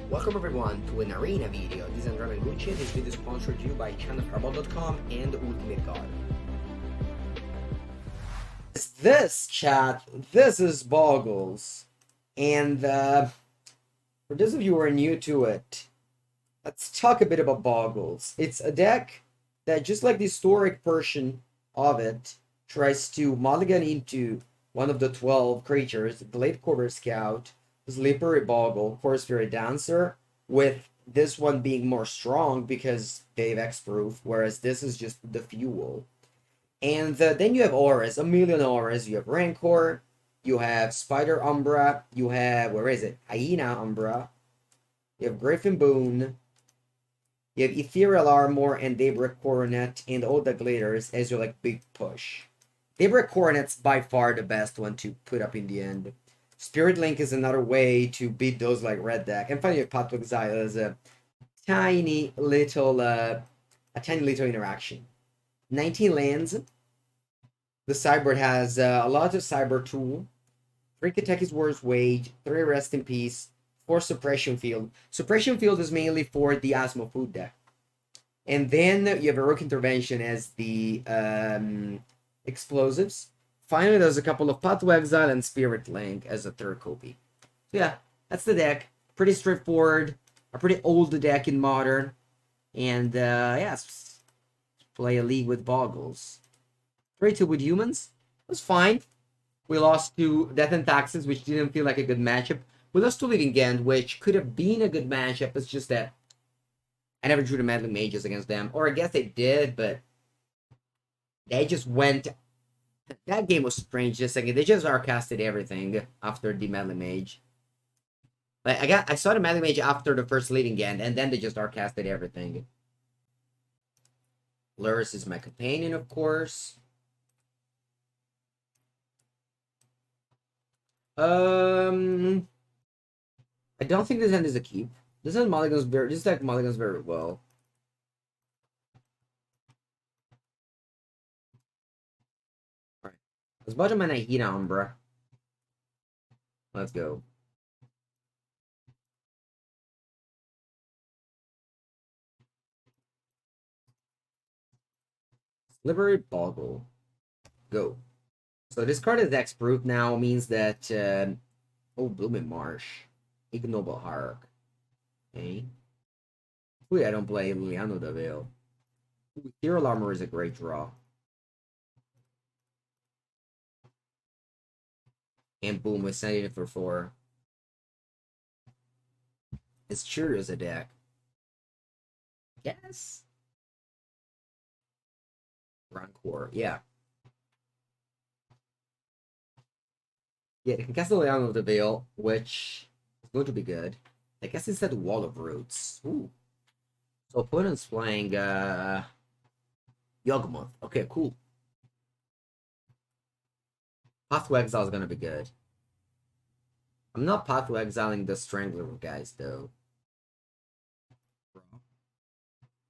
Welcome everyone to an arena video. This is Andrea Mengucci. This video is sponsored to you by channelfireball.com and Ultimate God. This chat, this is Bogles. And for those of you who are new to it, let's talk a bit about Bogles. It's a deck that, just like the historic version of it, tries to mulligan into one of the 12 creatures, Glade Quarter Scout, Slippery Boggle, of course, Fairy Dancer, with this one being more strong because Dave X-proof, whereas this is just the fuel. And then you have auras, a million auras. You have Rancor, you have Spider Umbra, you have, where is it? Hyena Umbra, you have Griffin Boon, you have Ethereal Armor and Daybreak Coronet and all the Gliders as your like big push. Daybreak Coronet's by far the best one to put up in the end. Spirit Link is another way to beat those like red deck. And finally, Path to Exile is a tiny little interaction. 19 lands. The sideboard has a lot of cyber tool. 3 Kentucky's Worst Wage, 3 Rest in Peace, 4 Suppression Field. Suppression Field is mainly for the Asmo Food deck. And then you have Heroic Intervention as the explosives. Finally, there's a couple of Path to Exile and Spirit Link as a third copy. So yeah, that's the deck. Pretty straightforward. A pretty old deck in Modern. And yeah, let's play a league with Bogles. 3-2 with humans. It was fine. We lost to Death and Taxes, which didn't feel like a good matchup. We lost to Living End, which could have been a good matchup. It's just that I never drew the Meddling Mages against them. Or I guess they did, but they just went... That game was strange. Just like they just outcasted everything after the Meddling Mage. Like I saw the Meddling Mage after the first Living End, and then they just outcasted everything. Lurrus is my companion, of course. I don't think this hand is a keep. This hand mulligans very. This deck mulligans very well. All right, let's bottom mana Hyena Umbra. Let's go. Slippery Boggle. Go. So this card is X-proof now, means that oh, Blooming Marsh, Ignoble Hark. Okay. Wait, I don't play Liano the Veil. Ethereal Armor is a great draw. And boom, we're sending it for 4. It's sure as a deck. Yes. Rancor, yeah. Yeah, they can cast the Liano of the Veil, which is going to be good. I guess instead Wall of Roots. Ooh. So opponent's playing Yawgmoth. Okay, cool. Path to Exile is gonna be good. I'm not Path to Exiling the Strangler guys though.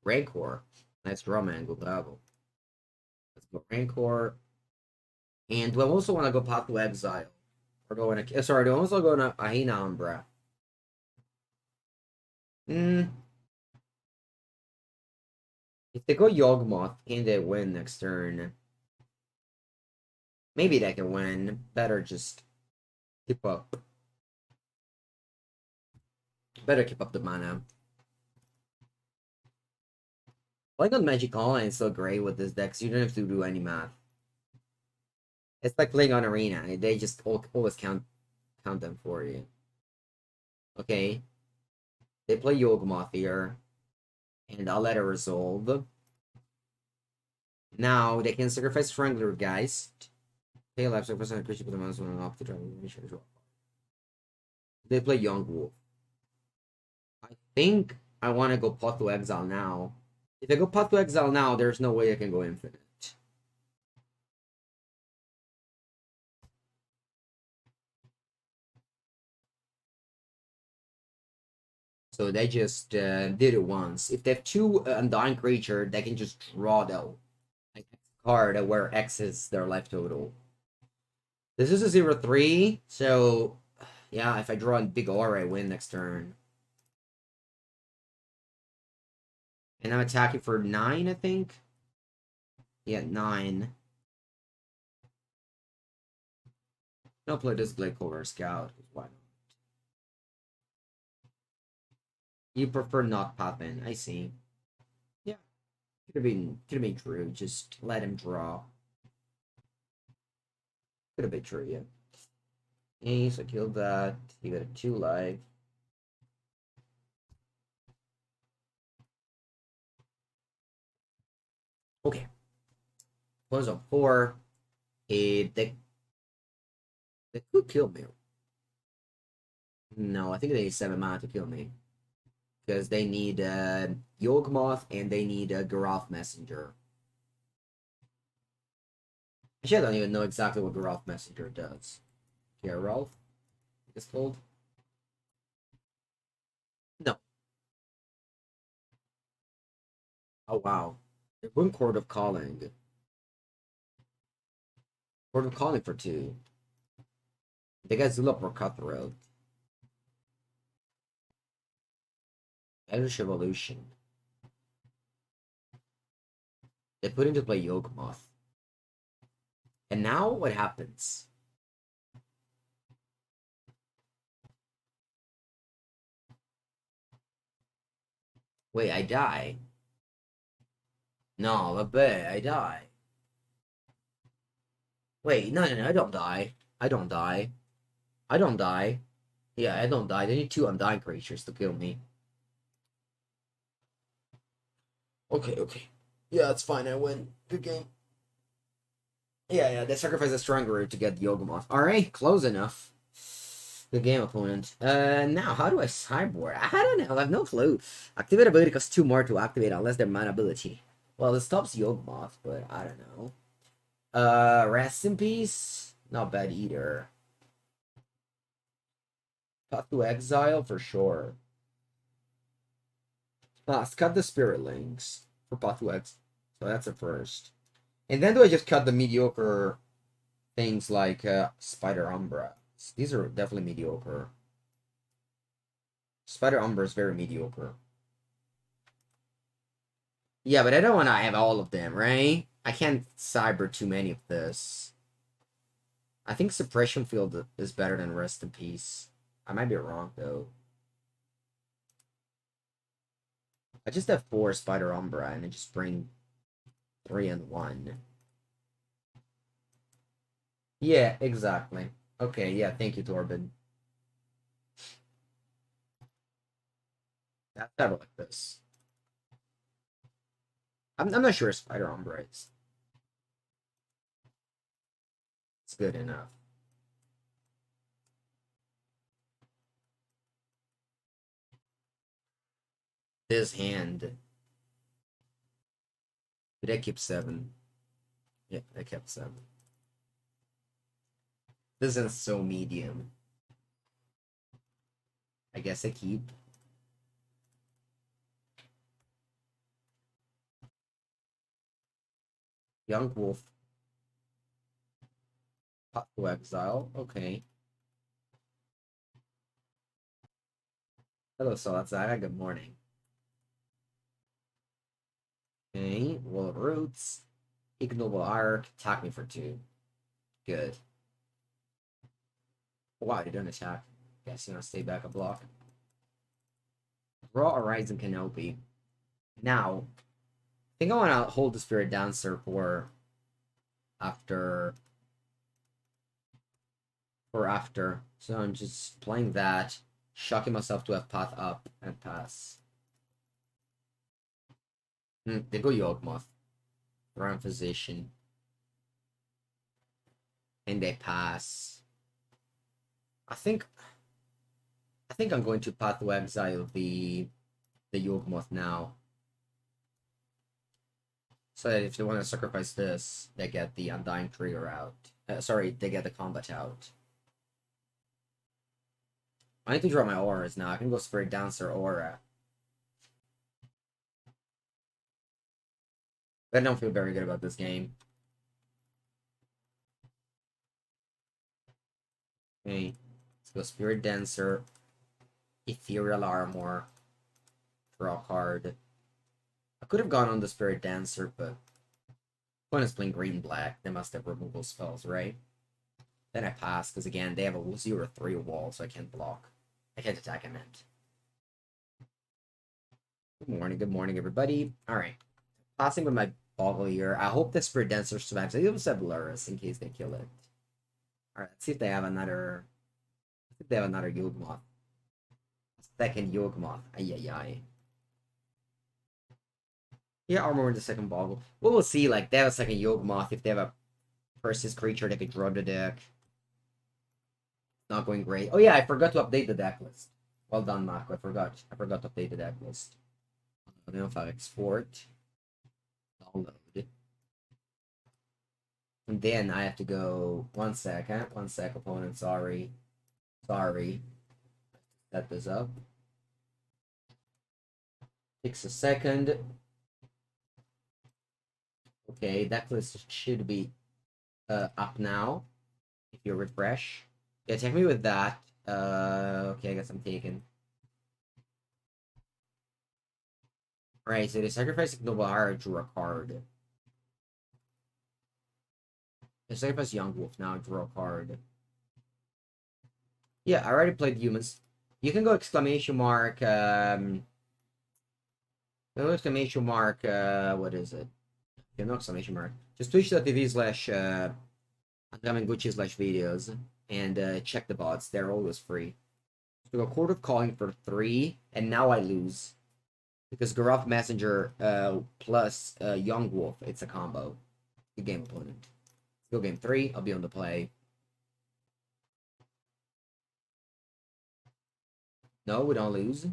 Rancor. Nice draw, man. Good double. Let's go Rancor. And do I also want to go Path to Exile? Or go in a sorry, do I also go in a Hyena Umbra? If they go Yawgmoth, can they win next turn? Maybe they can win. Better just keep up. Better keep up the mana. Playing on Magic Online is so great with this deck, so you don't have to do any math. It's like playing on Arena. They just always count them for you. Okay. They play Yawgmoth here. And I'll let it resolve. Now they can sacrifice Strangler Geist. Pay life sacrifice on a creature, put the mouse on off the draw. They play Young Wolf. I think I want to go Path to Exile now. If I go Path to Exile now, there's no way I can go Infinite. So they just did it once. If they have 2 Undying Creature, they can just draw the card where X is their life total. This is a 0-3, so yeah, if I draw a big aura, I win next turn. And I'm attacking for 9, I think. Yeah, 9. No, play this Blade Cover Scout. Why not? You prefer not popping. I see. Yeah. Could have been true. Just let him draw. Could have been true, yeah. Okay, so kill that. You got a 2 life. Okay. Close up 4. They could kill me. No, I think they need 7 mana to kill me. Because they need Yawgmoth and they need a Garroth Messenger. Actually, I don't even know exactly what Garroth Messenger does. Garroth? It's called? No. Oh, wow. They're going Court of Calling. Court of Calling for 2. They got Zulap or Cutthroat. Elvish Evolution. They put into play Yawgmoth. And now what happens? Wait, I die. No, I die. Wait, no, I don't die. I don't die. I don't die. Yeah, I don't die. They need 2 undying creatures to kill me. Okay. Yeah, it's fine. I win. Good game. Yeah, they sacrifice a Strangeroot to get the Yawgmoth. Alright, close enough. Good game, opponent. Now, how do I sideboard? I don't know. I have no clue. Activate ability costs 2 more to activate unless they're mana ability. Well, it stops Yawgmoth, but I don't know. Rest in peace. Not bad either. Path to Exile for sure. Let's cut the Spirit Links for Path to Exile. So that's a first. And then do I just cut the mediocre things like Spider Umbra? These are definitely mediocre. Spider Umbra is very mediocre. Yeah, but I don't want to have all of them, right? I can't cyber too many of this. I think Suppression Field is better than Rest in Peace. I might be wrong, though. I just have 4 Spider Umbra, and I just bring 3 and 1. Yeah, exactly. Okay, yeah, thank you, Torben. That's never like this. I'm not sure Spider Umbra is. It's good enough. This hand. Did I keep 7? Yeah, I kept 7. This is so medium. I guess I keep. Young Wolf. Path to Exile. Okay. Hello, Salazaga. Good morning. Okay. Wall of Roots. Ignoble Arc. Attack me for 2. Good. Wow, you don't attack. Guess you want to stay back a block. Raw Horizon Canopy. Now, I think I want to hold the Spirit Dancer for after. So I'm just playing that, shocking myself to have path up and pass. They go Yawgmoth. Round Physician. And they pass. I think I'm going to path to exile the Yawgmoth now. So that if they want to sacrifice this, they get the Undying Trigger out. Sorry, they get the combat out. I need to draw my auras now. I can go Spirit Dancer Aura. But I don't feel very good about this game. Okay, let's go Spirit Dancer, Ethereal Armor, draw a card, I could have gone on the Spirit Dancer, but opponent's playing green-black. They must have removal spells, right? Then I pass, because again, they have a 0/3 wall, so I can't block. I can't attack, I meant. Good morning, everybody. Alright. Passing with my Boggle here. I hope the Spirit Dancer survives. I also have Luris in case they kill it. Alright, let's see if they have another... Let's see if they have another Yawgmoth. Second Yawgmoth. Ay. Yeah, armor in the second Boggle. Well, we'll see. Like, they have a second Yawgmoth. If they have a Persis creature, they could draw the deck. Not going great. Oh yeah, I forgot to update the deck list. Well done, Marco. I forgot to update the deck list. I don't know if I export. Download. And then I have to go 1 second. 1 sec, opponent. Sorry. Set this up. Takes a second. Okay, deck list should be up now. If you refresh. Yeah, take me with that. Okay, I guess I'm taken. Alright, so they sacrifice Noble Heart, drew a card. They sacrifice Young Wolf, now draw a card. Yeah, I already played humans. You can go exclamation mark, what is it? Yeah, no exclamation mark. Just twitch.tv/ Mengucci /videos and check the bots. They're always free. So a Court of Calling for 3, and now I lose. Because Garroth Messenger plus Young Wolf, it's a combo. Good game, opponent. Go game 3, I'll be on the play. No, we don't lose.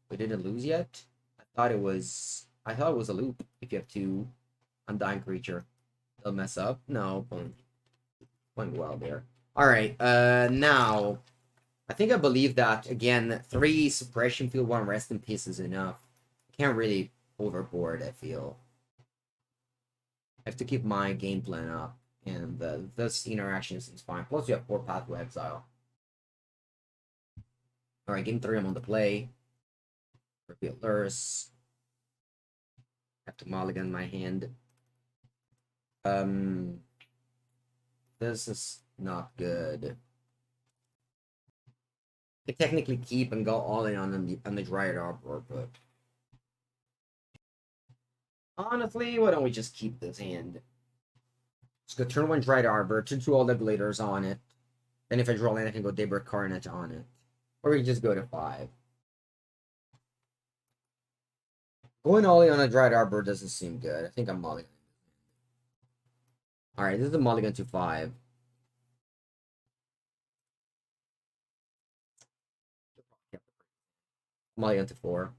We didn't lose yet. I thought it was a loop. If you have 2 Undying Creature, they'll mess up. No, playing well there. Alright, now I think I believe that again 3 Suppression Field, 1 Rest in Peace is enough. Can't really overboard, I feel. I have to keep my game plan up, and this interaction seems fine. Plus, you have 4 Path to Exile. Alright, game 3, I'm on the play. Reveal Luris. Have to mulligan my hand. This is not good. I could technically keep and go all in on the Dryad Arbor, but honestly, why don't we just keep this hand? Just go turn 1 Dryad Arbor, turn 2 all the Bladers on it. Then if I draw land, I can go Daybreak Carnage on it. Or we can just go to 5. Going all in on a Dryad Arbor doesn't seem good. I think I'm mulligan. Alright, this is a mulligan to 5. Mulligan to 4.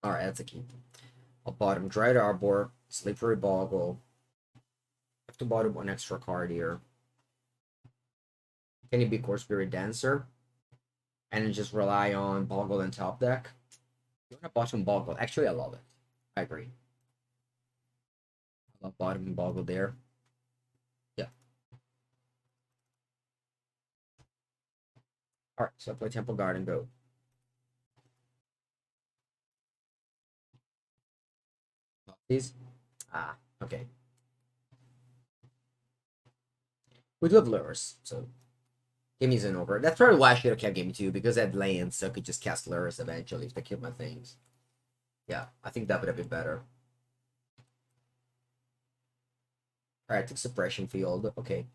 Alright, that's a keep. I'll bottom Dryad Arbor, Slippery Boggle. Have to bottom 1 extra card here. Can it be Core Spirit Dancer? And then just rely on Boggle and top deck? You want to bottom Boggle. Actually, I love it. I agree. I love bottom and Boggle there. Yeah. Alright, so I play Temple Guard and go. Please? Ah, okay. We do have Luris, so game isn't over. That's probably why I should have kept game 2, because I had lands, so I could just cast Luris eventually if they kill my things. Yeah, I think that would have been better. Alright, took Suppression Field. Okay.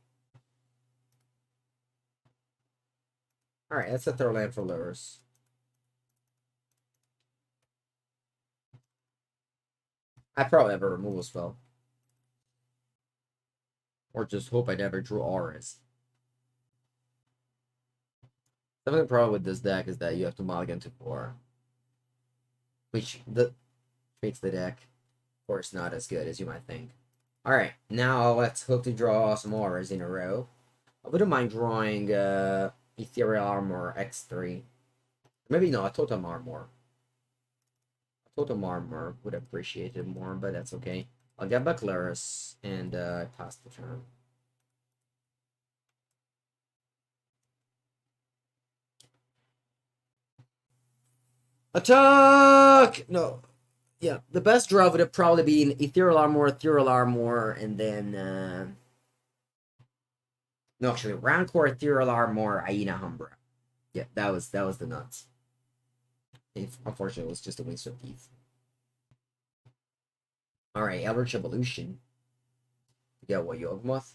Alright, that's a third land for Luris. I probably have a removal spell. Or just hope I never drew auras. The only problem with this deck is that you have to mulligan to 4. Which makes the deck, of course, not as good as you might think. Alright, now let's hope to draw some auras in a row. I wouldn't mind drawing Ethereal Armor X3. Maybe no, a Totem Armor. A Totem Armor would appreciate it more, but that's okay. I'll get back Luris and pass the turn. Attack! No. Yeah, the best draw would have probably been Ethereal Armor, and then no, actually, Rancor, Ethereal Armor, Aina Humbra. Yeah, that was the nuts. Unfortunately, it was just a waste of teeth. All right, Eldritch Evolution. Yeah, what Yawgmoth?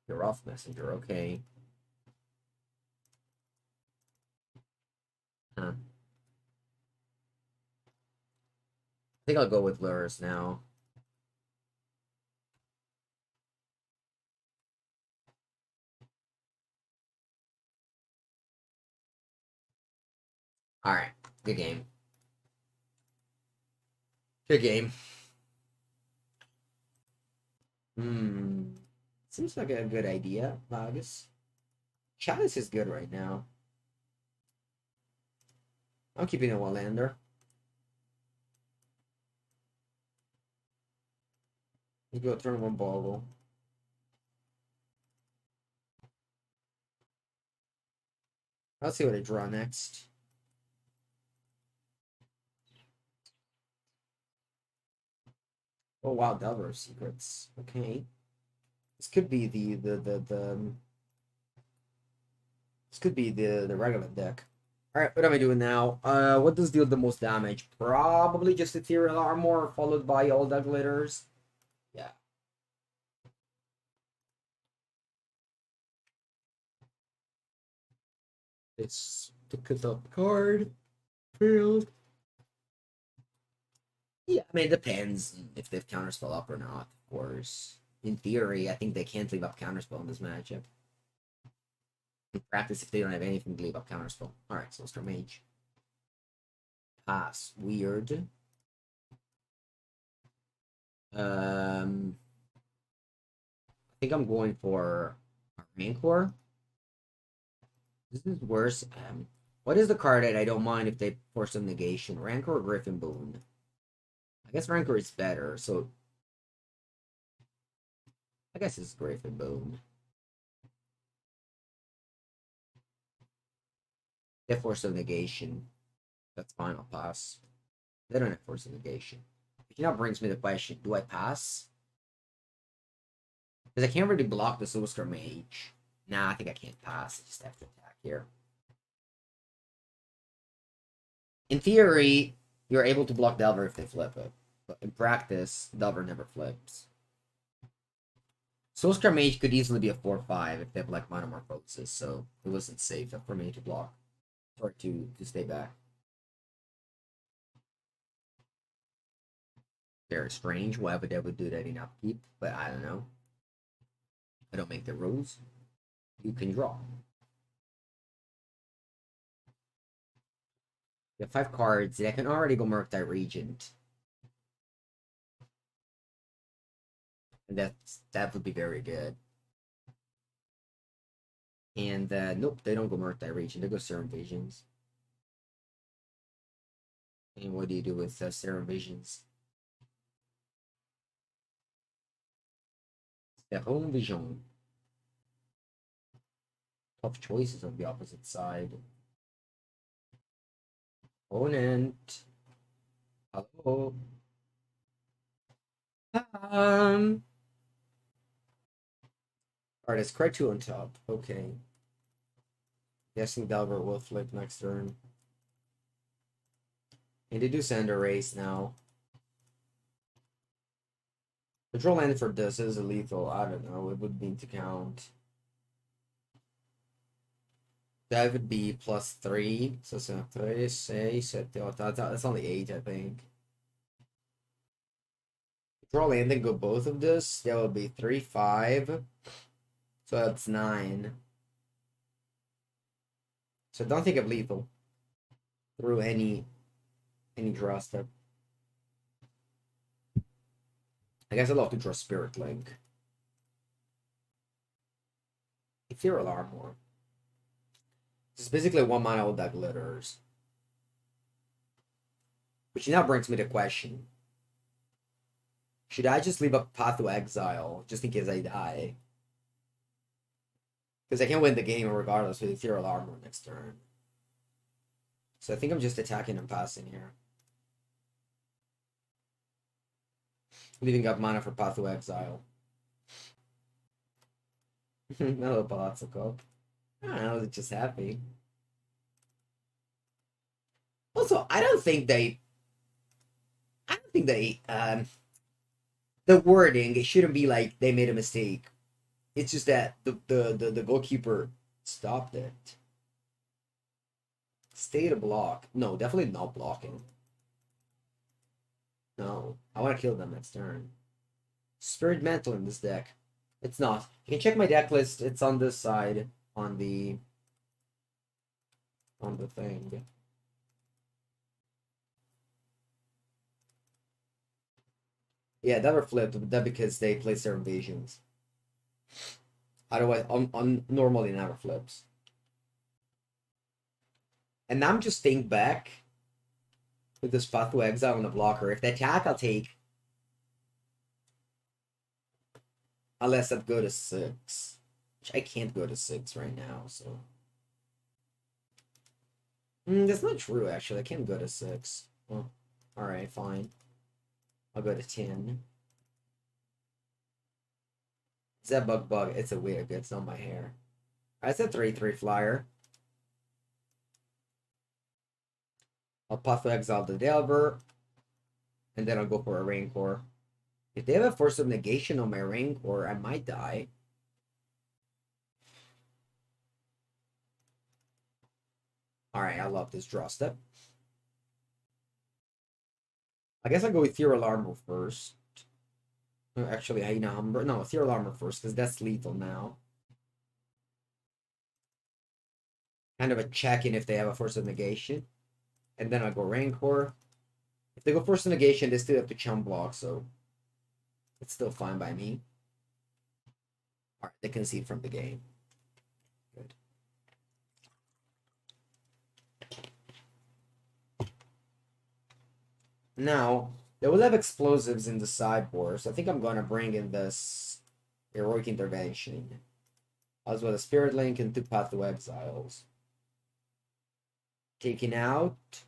You're off, Messenger. Okay. Huh. I think I'll go with Lures now. All right, good game. Good game. Seems like a good idea, Vargas. Chalice is good right now. I'm keeping a Wallander. You go turn one Boggle. I'll see what I draw next. Oh wow, Delver Secrets. Okay. This could be the this could be the regular deck. Alright, what am I doing now? What does deal the most damage? Probably just Ethereal Armor, followed by all the glitters. Yeah. It's took it up card. Field. Yeah, I mean, it depends if they've counterspell up or not, of course. In theory, I think they can't leave up counterspell in this matchup. In practice, if they don't have anything to leave up counterspell. Alright, so Star Mage. Pass. Weird. I think I'm going for a Rancor. This is worse. What is the card that I don't mind if they force some negation? Rancor or Griffin Boon? I guess Rancor is better, so I guess it's Griffin Boon. They force some negation. That's fine, I'll pass. They don't have force of negation. Which now brings me the question, do I pass? Because I can't really block the Soulscar Mage. Nah, I think I can't pass. I just have to attack here. In theory, you're able to block Delver if they flip it. But in practice, Delver never flips. Soulscar Mage could easily be a 4-5 if they have like Monomorphosis, so it wasn't safe for me to block. Or to stay back. Very strange. Why would they would do that in upkeep? But I don't know. I don't make the rules. You can draw. You have 5 cards. I can already go Murktide Regent. And that would be very good. And nope, they don't go Murktide Regent. They go Serum Visions. And what do you do with Serum Visions? Serum Vision. Tough choices on the opposite side. Opponent. Hello. Alright, it's card 2 on top. Okay. Guessing Delver will flip next turn. And they do send a race now. The draw land for this is a lethal. I don't know. It would mean to count. That would be +3. So 3, 6, 7, that's only 8, I think. Draw land and go both of this. That would be 3, 5. So that's 9. So don't think of lethal through any draw step. I guess I'd love to draw Spirit Link. Ethereal Armor. This is basically 1 mana old that glitters. Which now brings me to question. Should I just leave a Path to Exile just in case I die? Because I can win the game regardless with Ethereal Armor next turn. So I think I'm just attacking and passing here. Leaving up mana for Path to Exile. Hello, Palazzo. I don't know, it's just happy. Also, I don't think the wording, it shouldn't be like they made a mistake. It's just that the goalkeeper stopped it. Stay to block. No, definitely not blocking. No, I want to kill them next turn. Spirit Mantle in this deck. It's not. You can check my deck list. It's on this side on the thing. Yeah, never flipped, but that because they place their invasions. Otherwise, on normally never flips. And now I'm just think back with this Path to Exile on the blocker. If they attack, I'll take. Unless I'd go to 6. Which I can't go to 6 right now, so. That's not true, actually. I can't go to 6. Well, alright, fine. I'll go to 10. Is that bug? It's a wig. It's not my hair. Alright, it's a 3/3 flyer. I'll Path to Exile the Delver. And then I'll go for a Rancor. If they have a Force of Negation on my Rancor, I might die. Alright, I love this draw step. I guess I'll go with Ethereal Armor first. Actually, Hyena Umbra. No, Ethereal Armor first, because that's lethal now. Kind of a check-in if they have a Force of Negation. And then I'll go Rancor. If they go Force of Negation, they still have to chump block, so it's still fine by me. Alright, they concede from the game. Good. Now, they will have explosives in the sideboard, so I think I'm going to bring in this Heroic Intervention. As well as Spirit Link and 2 Path to Exiles. Taking out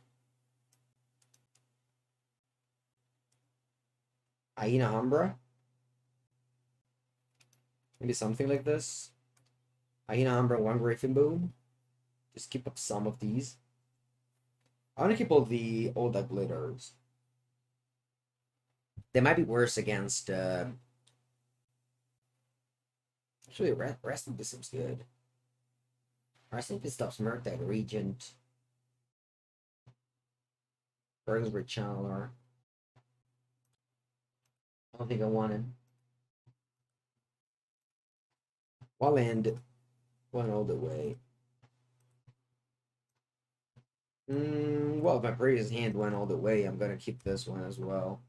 Hyena Umbra. Maybe something like this. Hyena Umbra, 1 Griffin Boom. Just keep up some of these. I want to keep all the glitters. They might be worse against actually rest of this seems good. Rest of this stops Murktide, Regent. Burgsbury Channeler. I don't think I want him. One land went all the way. Well, if my previous hand went all the way, I'm gonna keep this one as well.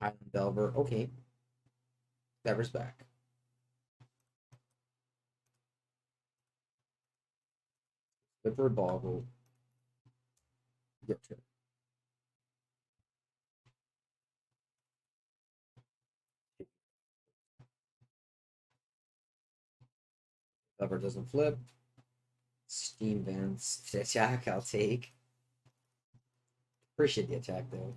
Island Delver, okay. Delver's back. Slipper Boggle. Your turn. Delver doesn't flip. Steam Vents. If they attack, I'll take. Appreciate the attack though.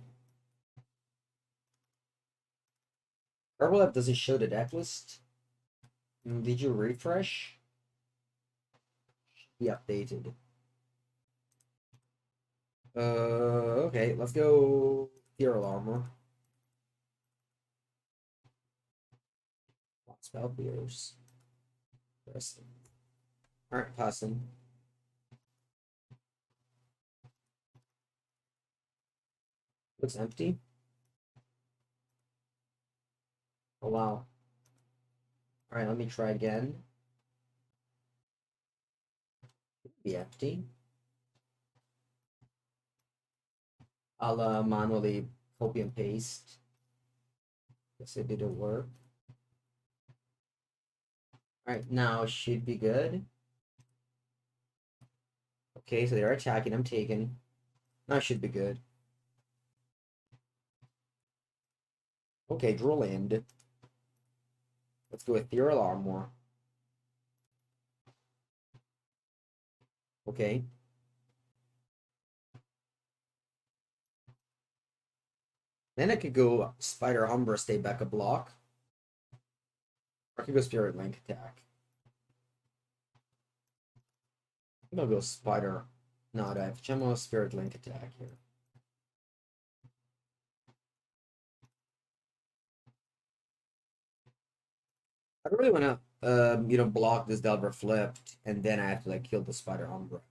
Herbal doesn't show the deck list. Did you refresh? Be updated. Okay, let's go Ethereal Armor. Spell Pierce. Alright, passing. Looks empty. Oh wow. Alright, let me try again. Be empty. I'll manually copy and paste. Guess it didn't work. Alright, now should be good. Okay, so they're attacking. I'm taking. Now should be good. Okay, draw land. Let's go Ethereal Armor. Okay. Then I could go Spider Umbra, stay back a block. Or I could go Spirit Link attack. I'm gonna go Spider. No, I have Gemo Spirit Link attack here. I really wanna block this Delver flipped, and then I have to like kill the Spider Umbra.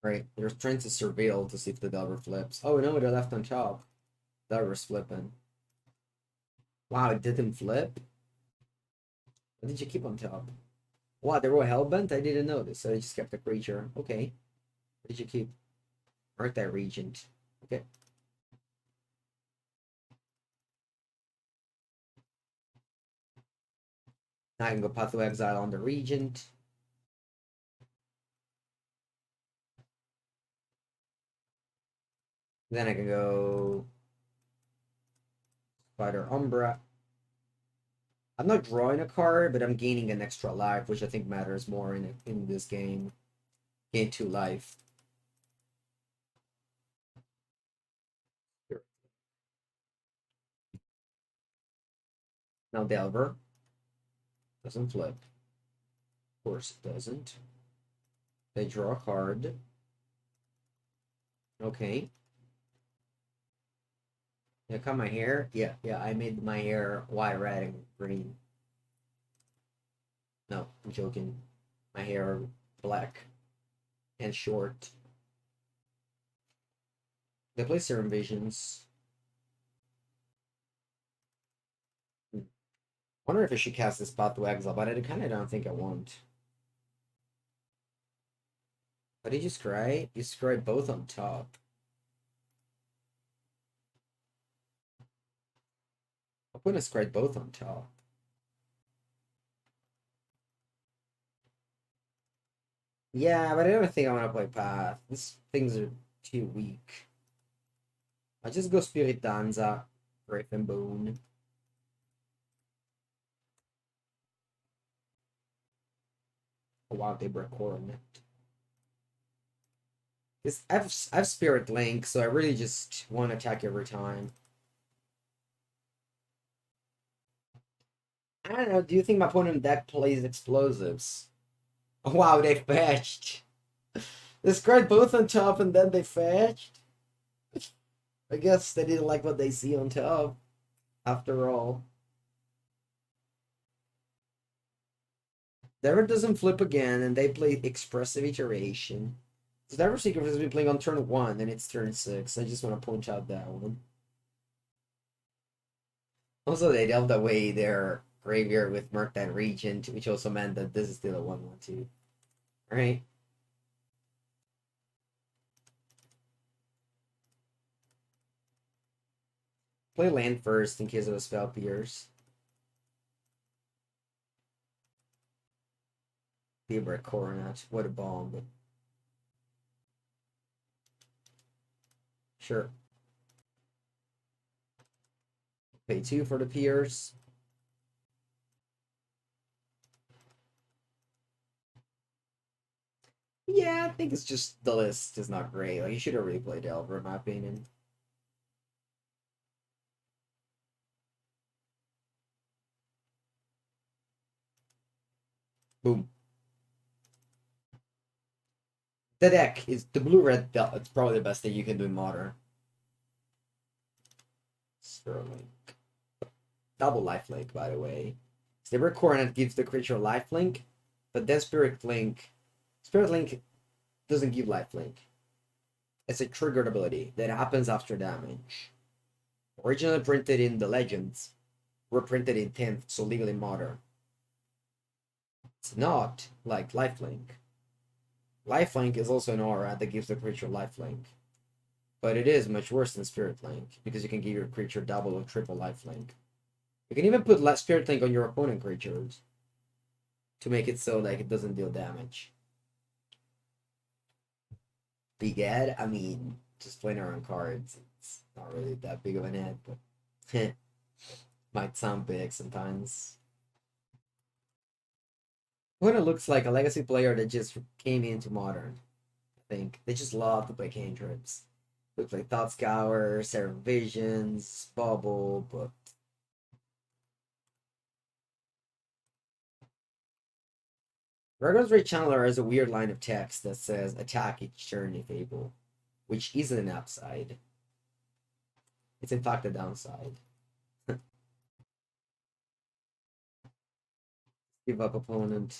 Right, they're trying to surveil to see if the Delver flips. Oh no, they're left on top. Delver's flipping. Wow, it didn't flip? What did you keep on top? Wow, they were hellbent? I didn't notice, so I just kept the creature. Okay. What did you keep? Mark that regent. Okay. Now I can go Path to Exile on the regent. Then I can go Spider Umbra. I'm not drawing a card, but I'm gaining an extra life, which I think matters more in this game. Gain 2 life. Now Delver. Doesn't flip. Of course it doesn't. They draw a card. Okay. Yeah, cut my hair. Yeah, I made my hair white, red, and green. No, I'm joking. My hair black and short. They play Serum Visions. Wonder if I should cast this Path to Exile, but I kind of don't think I want. What did you scry? You scry both on top. I'm gonna scry both on top. Yeah, but I don't think I want to play Path. These things are too weak. I just go Spirit Danza, Brave and Boon. Oh wow, they break Coronet. This I've Spirit Link, so I really just want to attack every time. I don't know. Do you think my opponent deck plays explosives? Oh, wow, they fetched. They scored both on top and then they fetched. I guess they didn't like what they see on top. After all, Never doesn't flip again, and they play expressive iteration. So Never Secret has been playing on turn 1, and it's turn 6. I just want to point out that one. Also, they delved away their graveyard with Murktide Regent, which also meant that this is still a 1-1 2. Right? Play land first in case of a spell pierce. Favorite Coronet. What a bomb. But sure. Pay 2 for the pierce. Yeah, I think it's just the list is not great. Like, you should have really played Delver, in my opinion. Boom. The deck is the blue-red. It's probably the best thing you can do in Modern. Sterling. Double lifelink, by the way. Favorite Coronet gives the creature lifelink, but then Spirit Link doesn't give lifelink. It's a triggered ability that happens after damage. Originally printed in the Legends, reprinted in 10th, so legally modern. It's not like lifelink. Lifelink is also an aura that gives the creature lifelink. But it is much worse than Spirit Link, because you can give your creature double or triple lifelink. You can even put Spirit Link on your opponent creatures to make it so like it doesn't deal damage. Big Ed, I mean, just playing around cards, it's not really that big of an ad, but might sound big sometimes. Opponent looks like a legacy player that just came into modern. I think they just love to play cantrips. Looks like Thought Scour, Serum Visions, Bubble, but Dragon's Ray Channeler has a weird line of text that says attack each turn if able, which isn't an upside. It's in fact a downside. Give up, opponent.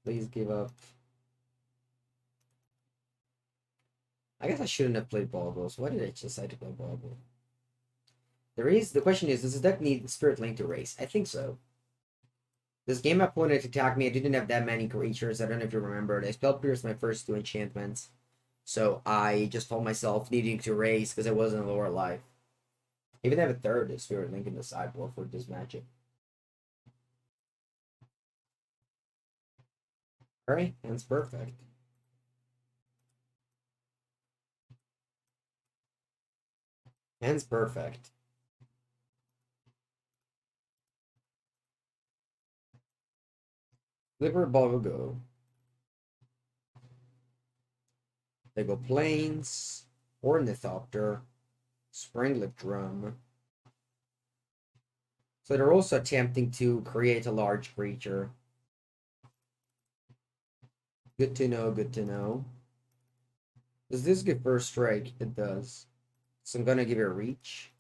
Please give up. I guess I shouldn't have played Bogles. Why did I decide to play Boggle? The question is, does this deck need Spirit Link to race? I think so. This game my opponent attacked me. I didn't have that many creatures. I don't know if you remember. I Spell Pierce my first two enchantments. So I just told myself needing to race because I wasn't lower life. Even have a third Spirit Link in the sideboard for this magic. Alright, that's perfect. Hand's perfect. Flipper Ball go. They go Plains, Ornithopter, Springlet Drum. So they're also attempting to create a large creature. Good to know, good to know. Does this give first strike? It does. So I'm gonna give it a reach.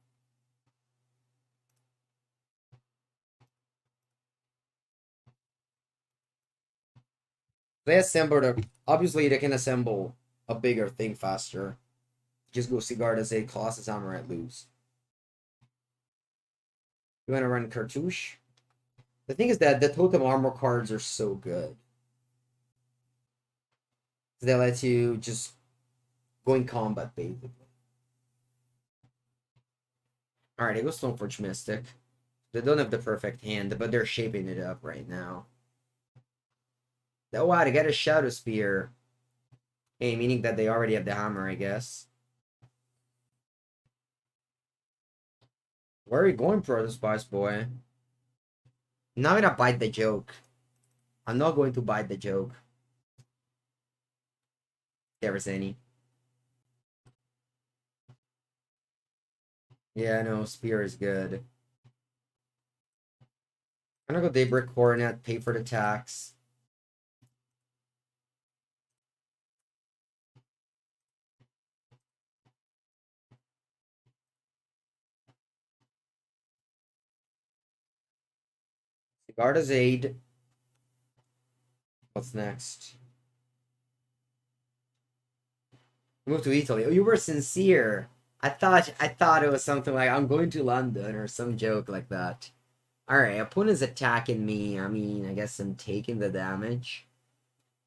They assembled a obviously they can assemble a bigger thing faster. Just go Cigar as a Colossus Hammer at lose. You wanna run Cartouche? The thing is that the Totem Armor cards are so good. They let you just go in combat basically. Alright, it goes Stoneforge Mystic. They don't have the perfect hand, but they're shaping it up right now. Oh wow, they got a Shadow Spear. Hey, meaning that they already have the hammer, I guess. Where are you going for this Spice Boy? I'm not gonna bite the joke. I'm not going to bite the joke. There was any. Yeah, no, Spear is good. I'm gonna go Daybreak Coronet, pay for the tax. Sigarda's Aid. What's next? Move to Italy. Oh, you were sincere. I thought it was something like I'm going to London or some joke like that. Alright, opponent's attacking me. I mean, I guess I'm taking the damage.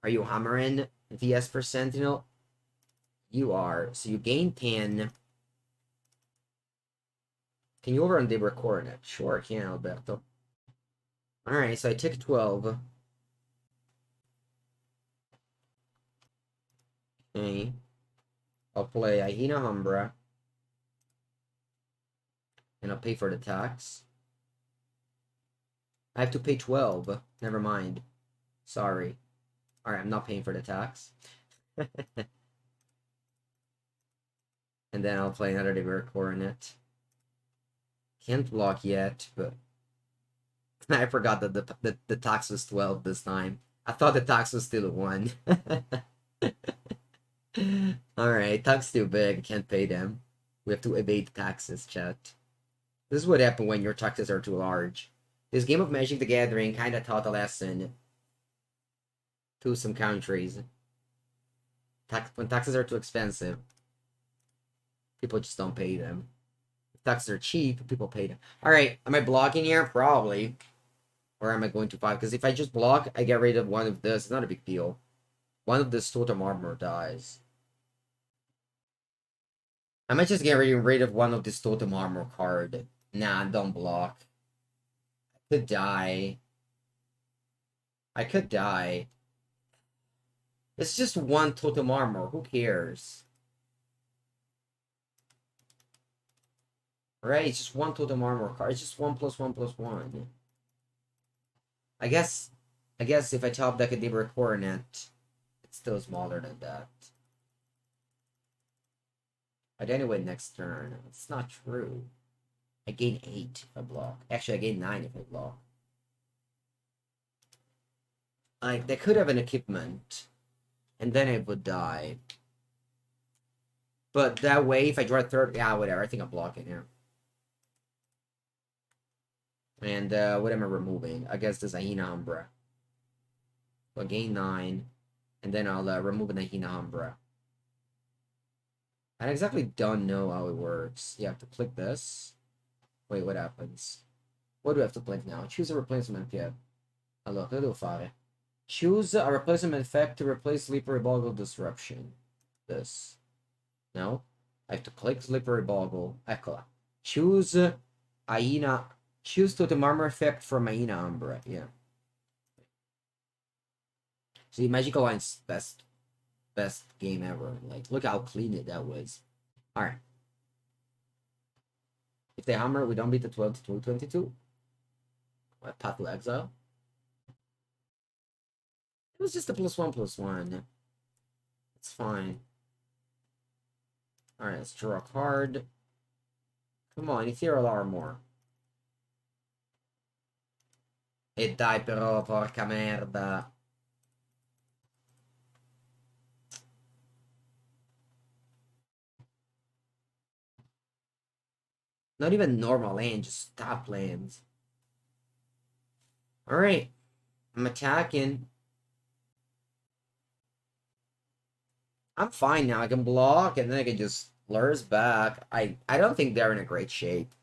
Are you hammering VS for Sentinel? You are. So you gain 10. Can you overrun Daybreak Coronet? Sure, I can, Alberto. Alright, so I took 12. Okay. I'll play Ahina Humbra. And I'll pay for the tax. I have to pay 12. Never mind. Sorry. Alright, I'm not paying for the tax. And then I'll play another Daybreak Coronet. Can't block yet, but I forgot that the tax was 12 this time. I thought the tax was still 1. Alright, tax too big. Can't pay them. We have to evade taxes, chat. This is what happens when your taxes are too large. This game of Magic the Gathering kind of taught a lesson to some countries. When taxes are too expensive, people just don't pay them. If taxes are cheap, people pay them. Alright, am I blocking here? Probably. Or am I going to 5? Because if I just block, I get rid of one of this. It's not a big deal. One of this Totem Armor dies. I might just get rid of one of this Totem Armor card. Nah, don't block. I could die. I could die. It's just one Totem Armor. Who cares? Right? It's just one Totem Armor card. It's just 1+1+1. I guess if I top deck a Deeper Coronet, it's still smaller than that. But anyway, next turn. It's not true. I gain 8 if I block. Actually, I gain 9 if I block. Like, they could have an equipment, and then it would die. But that way, if I draw a third, yeah, whatever. I think I'm blocking here. And what am I removing? I guess this Hyena Umbra. So I gain 9, and then I'll remove an Hyena Umbra. I exactly don't know how it works. You have to click this. Wait, what happens? What do I have to click now? Choose a replacement kit. Allora, cosa devo fare? Choose a replacement effect to replace Slippery Boggle Disruption. This. No? I have to click Slippery Boggle. Eccola. Choose Hyena. Choose Totem Armor effect from Hyena Umbra. Yeah. See, Magical Line's best game ever. Like, look how clean that was. Alright. If they hammer, we don't beat the 12 to 22. What, Path to Exile? It was just a +1/+1. It's fine. Alright, let's draw a card. Come on, Ethereal Armor. E dai però, porca merda. Not even normal land, just top lands. Alright. I'm attacking. I'm fine now. I can block, and then I can just lures back. I don't think they're in a great shape.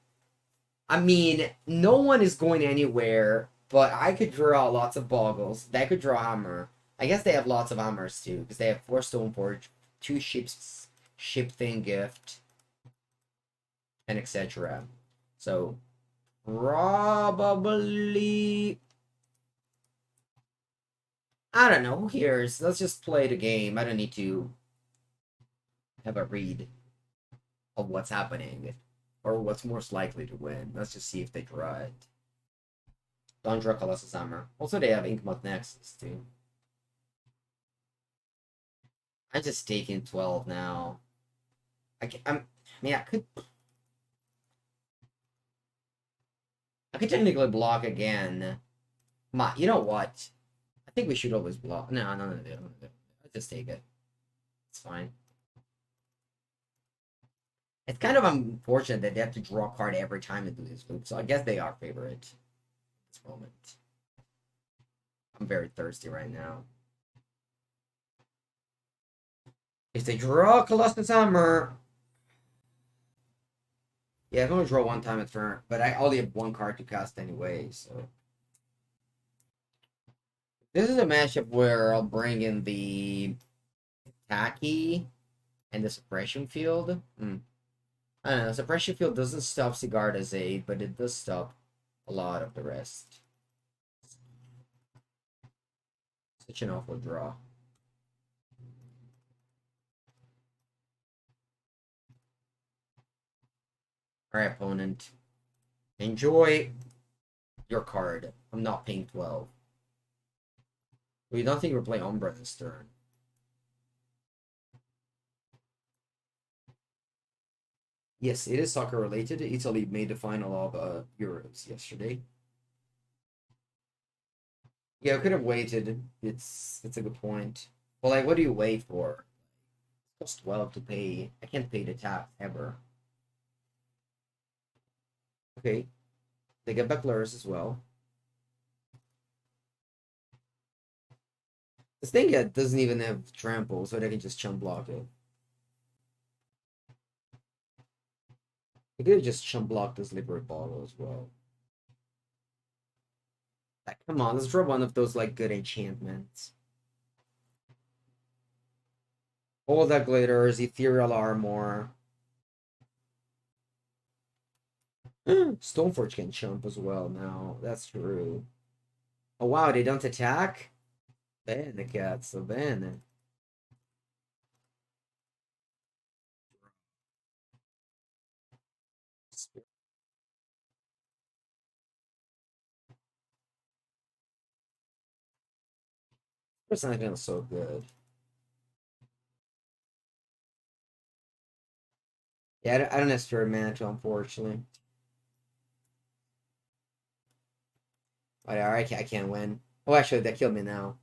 I mean, no one is going anywhere, but I could draw lots of Boggles. They could draw Hammer. I guess they have lots of Hammers, too, because they have 4 Stoneforge, 2 ships, Ship Thing Gift, and etc. So, probably... I don't know. Who cares? Let's just play the game. I don't need to have a read of what's happening or what's most likely to win. Let's just see if they draw it. Don't draw Colossus Hammer. Also, they have Inkmoth Nexus too. I'm just taking 12 now. I mean, I could technically block again. You know what? I think we should always block. No. I'll just take it. It's fine. It's kind of unfortunate that they have to draw a card every time they do this loop, so I guess they are favorite at this moment. I'm very thirsty right now. If they draw Colossus Hammer... Yeah, I can only draw one time a turn, but I only have one card to cast anyway, so... This is a matchup where I'll bring in the Tacky and the Suppression Field. I don't know, Suppression Field doesn't stop Sigarda's aid, but it does stop a lot of the rest. Such an awful draw. Alright, opponent. Enjoy your card. I'm not paying 12. We don't think we're playing Umbra this turn. Yes, it is soccer related. Italy made the final of Euros yesterday. Yeah, I could have waited. It's a good point. Well, like, what do you wait for? It costs 12 to pay. I can't pay the tax ever. Okay, they get Bucklers as well. This thing doesn't even have trample, so they can just chump block it. They could have just chump blocked this Liberate Bottle as well. Like, come on, let's draw one of those like good enchantments. All that glitters, ethereal armor. Stoneforge can chump as well now. That's true. Oh wow, they don't attack? Bene, cazzo, bene. It's not even so good. Yeah, I don't have Spirit Mantle, unfortunately. Whatever, I can't win. Oh, actually, they killed me now.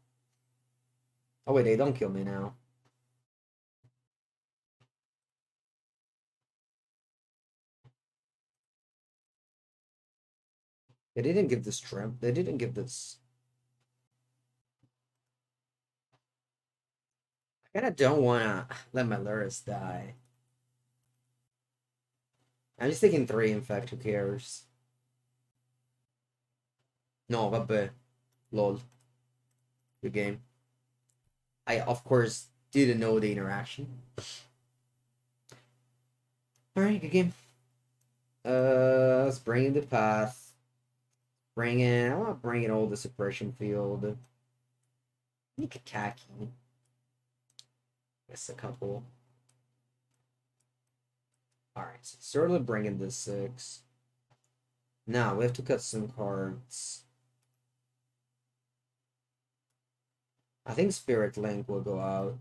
Oh, wait, they don't kill me now. They didn't give this shrimp. They didn't give this. I kind of don't want to let my Luris die. I'm just taking 3, in fact, who cares? No, vabbè. Lol. Good game. I, of course, didn't know the interaction. Alright, good game. Let's bring in the path. Bring in. I want to bring in all the suppression field. Nikataki. Miss a couple. Alright, so certainly bring in the 6. Now we have to cut some cards. I think Spirit Link will go out.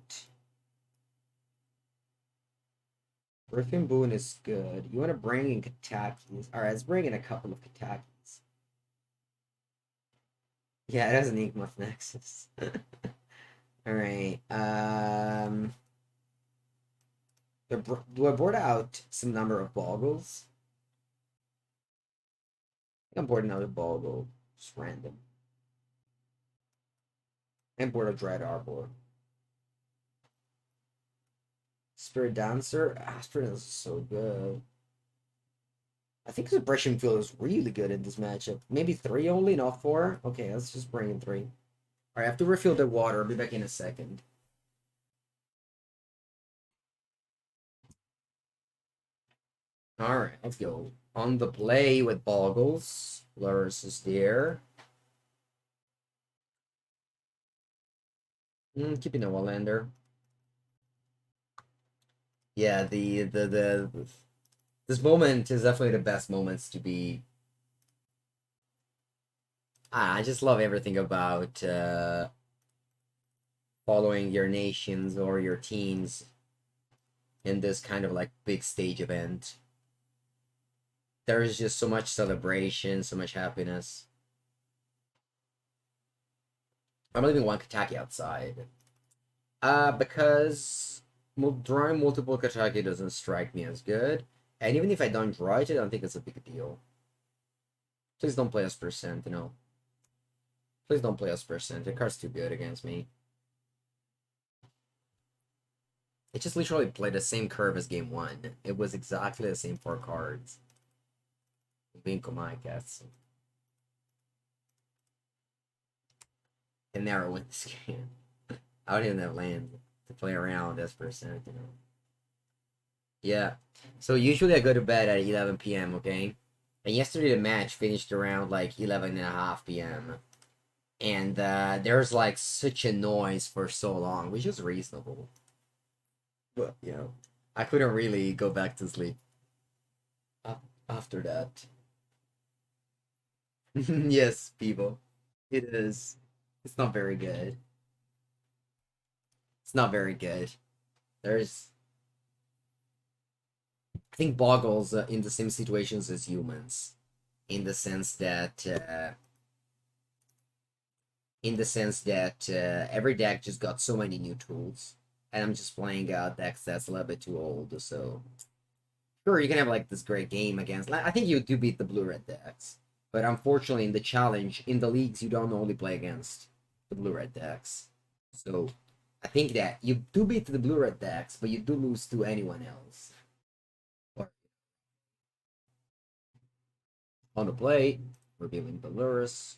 Griffin Boon is good. You want to bring in Katakis. Alright, let's bring in a couple of Katakis. Yeah, it has an Inkmoth Nexus. Alright, do I board out some number of Bogles? I think I'm boarding out a Bogle. Just random. And board a Dread Arbor. Spirit Dancer? Ah, Spirit Dancer is so good. I think Suppression Field is really good in this matchup. Maybe 3 only, not 4? Okay, let's just bring in 3. Alright, I have to refill the water. I'll be back in a second. Alright, let's go. On the play with Bogles. Luris is there. Keeping a Wallander. Yeah, this moment is definitely the best moments to be. I just love everything about following your nations or your teams in this kind of like big stage event. There is just so much celebration, so much happiness. I'm leaving one Kataki outside. Because drawing multiple Kataki doesn't strike me as good. And even if I don't draw it, I don't think it's a big deal. Please don't play us percent, you know. Please don't play us percent. The card's too good against me. It just literally played the same curve as game 1. It was exactly the same 4 cards. Vinco my cats. And narrow win this game. I don't even have land to play around this percent, you know. Yeah. So usually I go to bed at 11 p.m., okay? And yesterday the match finished around like 11:30 p.m. And there's like such a noise for so long, which is reasonable. But, you know, I couldn't really go back to sleep after that. Yes, people. It is. It's not very good. It's not very good. There's. I think Boggles in the same situations as humans, in the sense that. Every deck just got so many new tools, and I'm just playing decks that's a little bit too old. So sure, you can have like this great game against. I think you do beat the blue-red decks, but unfortunately, in the challenge, in the leagues, you don't only play against the blue-red decks. So I think that you do beat the blue-red decks, but you do lose to anyone else. Or on the play, revealing the Luris.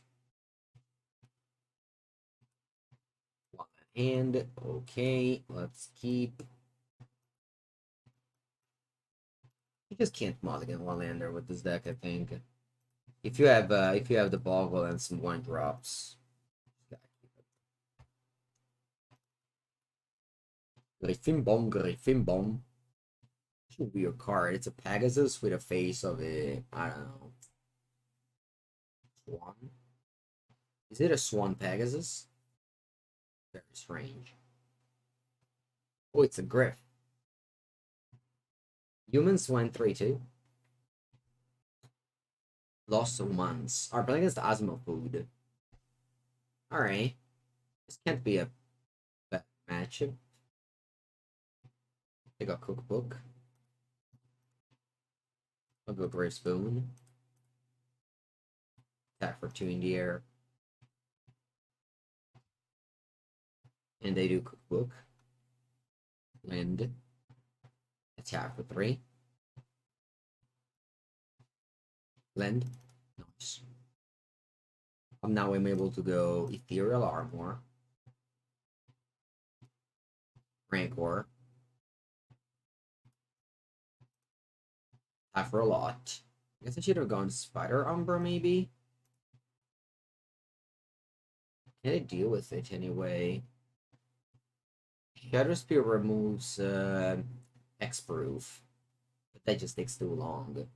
And okay, let's keep. You just can't mulligan one lander with this deck, I think. If you have the Boggle and some 1-drops. Griffin Bomb. It's a weird card. It's a Pegasus with a face of a, I don't know, swan. Is it a Swan Pegasus? Very strange. Oh, it's a griff. Humans went 3-2. Lost ones. Are playing against Asmo Food. Alright. This can't be a bad matchup. They got Cookbook. I'll go Brave Spoon. Attack for 2 in the air. And they do Cookbook. Land. Attack for 3. Land. Nice. Now I'm able to go Ethereal Armor. Rancor. Attack for a lot. I guess I should have gone Spider Umbra, maybe? Can I deal with it anyway? Shadow Spear removes X-Proof. But that just takes too long.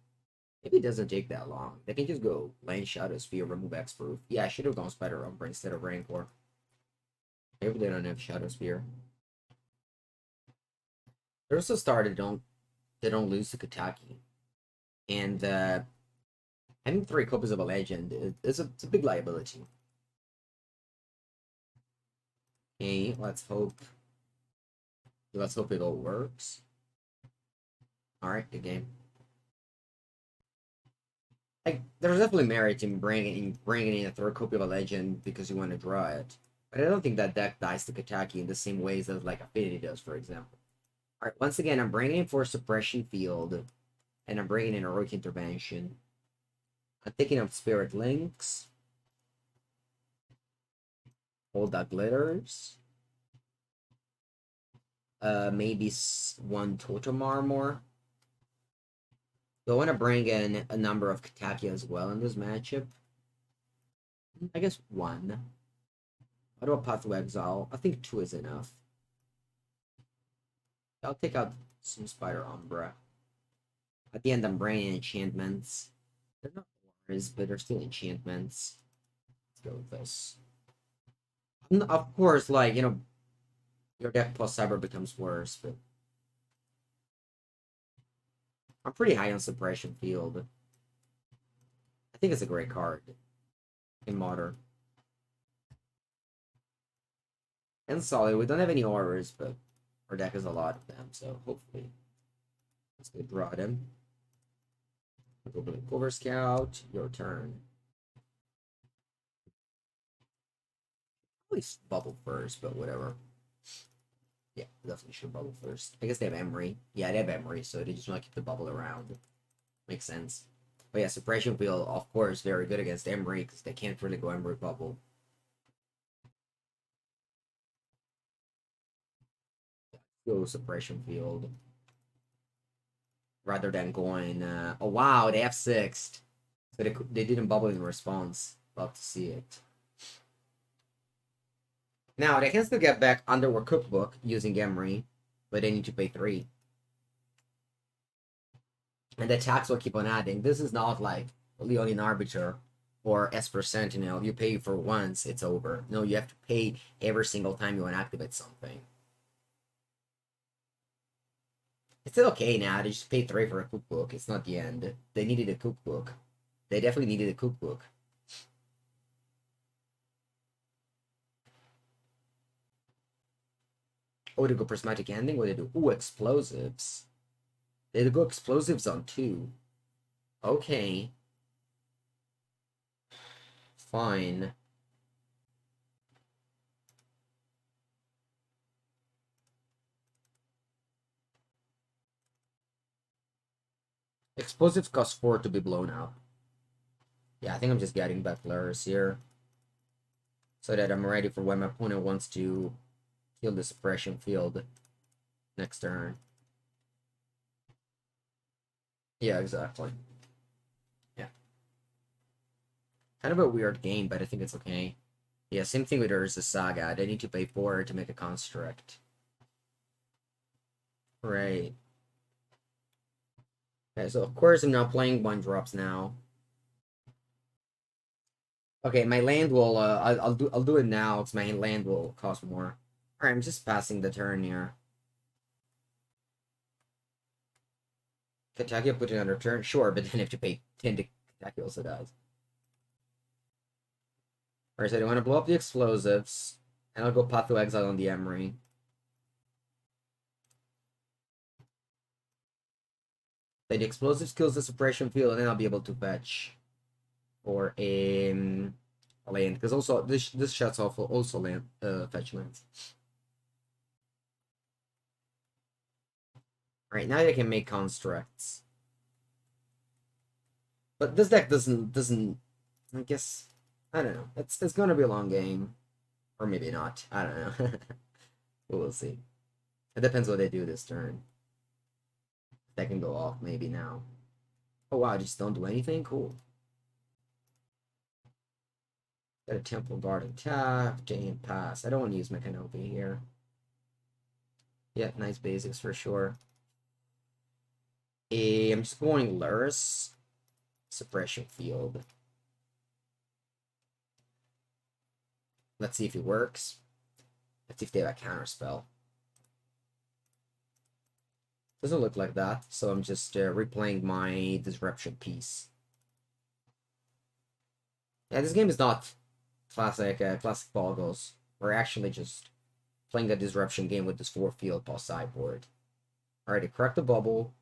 Maybe it doesn't take that long. They can just go land Shadow Spear, remove X-Proof. Yeah, I should have gone Spider Umbra instead of Rancor. Maybe they don't have Shadow Spear. There's a star they don't lose to Kataki. And having 3 copies of a legend it's a big liability. Okay, let's hope it all works. Alright, good game. Like, there's definitely merit in bringing in a 3rd copy of a legend because you want to draw it. But I don't think that deck dies to Kataki in the same ways as like Affinity does, for example. Alright, once again, I'm bringing in for Suppression Field. And I'm bringing in Heroic Intervention. I'm taking up Spirit Links. Hold that glitters. Maybe 1 Totem Armor. Do I want to bring in a number of Kataki as well in this matchup? I guess 1. What about Path to Exile? I think 2 is enough. I'll take out some Spider Umbra. At the end, I'm bringing enchantments. They're not wars, but they're still enchantments. Let's go with this. Of course, like, your deck plus Cyber becomes worse, but I'm pretty high on Suppression Field. I think it's a great card in Modern. And solid. We don't have any horrors, but our deck has a lot of them, so hopefully. Let's go draw them. Go play Cover Scout. Your turn. At least bubble first, but whatever. Yeah, definitely should bubble first. I guess they have Emery. Yeah, they have Emery, so they just want to keep the bubble around. Makes sense. But yeah, Suppression Field, of course, very good against Emery because they can't really go Emery bubble. Go Suppression Field. Rather than going, oh wow, they have 6. So they didn't bubble in response. Love to see it. Now, they can still get back Underworld Cookbook using Emery, but they need to pay 3. And the tax will keep on adding. This is not like Leonin Arbiter or Esper Sentinel. You pay for once, it's over. No, you have to pay every single time you want to activate something. It's still okay now. They just paid 3 for a cookbook. It's not the end. They needed a cookbook. They definitely needed a cookbook. Oh, they go Prismatic Ending? What do they do? Ooh, Explosives. They go Explosives on 2. Okay. Fine. Explosives cost 4 to be blown up. Yeah, I think I'm just getting Bucklers here. So that I'm ready for when my opponent wants to kill the Suppression Field next turn. Yeah, exactly. Yeah. Kind of a weird game, but I think it's okay. Yeah, same thing with Urza Saga. They need to pay 4 to make a construct. Right. Okay, so of course I'm not playing 1-drops now. Okay, my land will. I'll do it now because my land will cost more. All right, I'm just passing the turn here. Kentucky will put it under turn, sure, but then if you pay 10 to Kentucky also dies. Alright, so I want to blow up the explosives, and I'll go Path to Exile on the Emery. So the explosives kills the suppression field, and then I'll be able to fetch for a land, because also this shuts off also land fetch lands. Alright, now I can make constructs. But this deck doesn't I guess I don't know. It's gonna be a long game. Or maybe not. I don't know. We'll see. It depends what they do this turn. That can go off maybe now. Oh wow, just don't do anything? Cool. Got a Temple Guard tapped and pass. I don't want to use my Canopy here. Yeah, nice basics for sure. I'm just going Lurus. Suppression Field. Let's see if it works. Let's see if they have a counter spell. Doesn't look like that, so I'm just replaying my disruption piece. Yeah, this game is not classic Bogles. We're actually just playing a disruption game with this 4-field boss sideboard. Alright, they crack the bubble,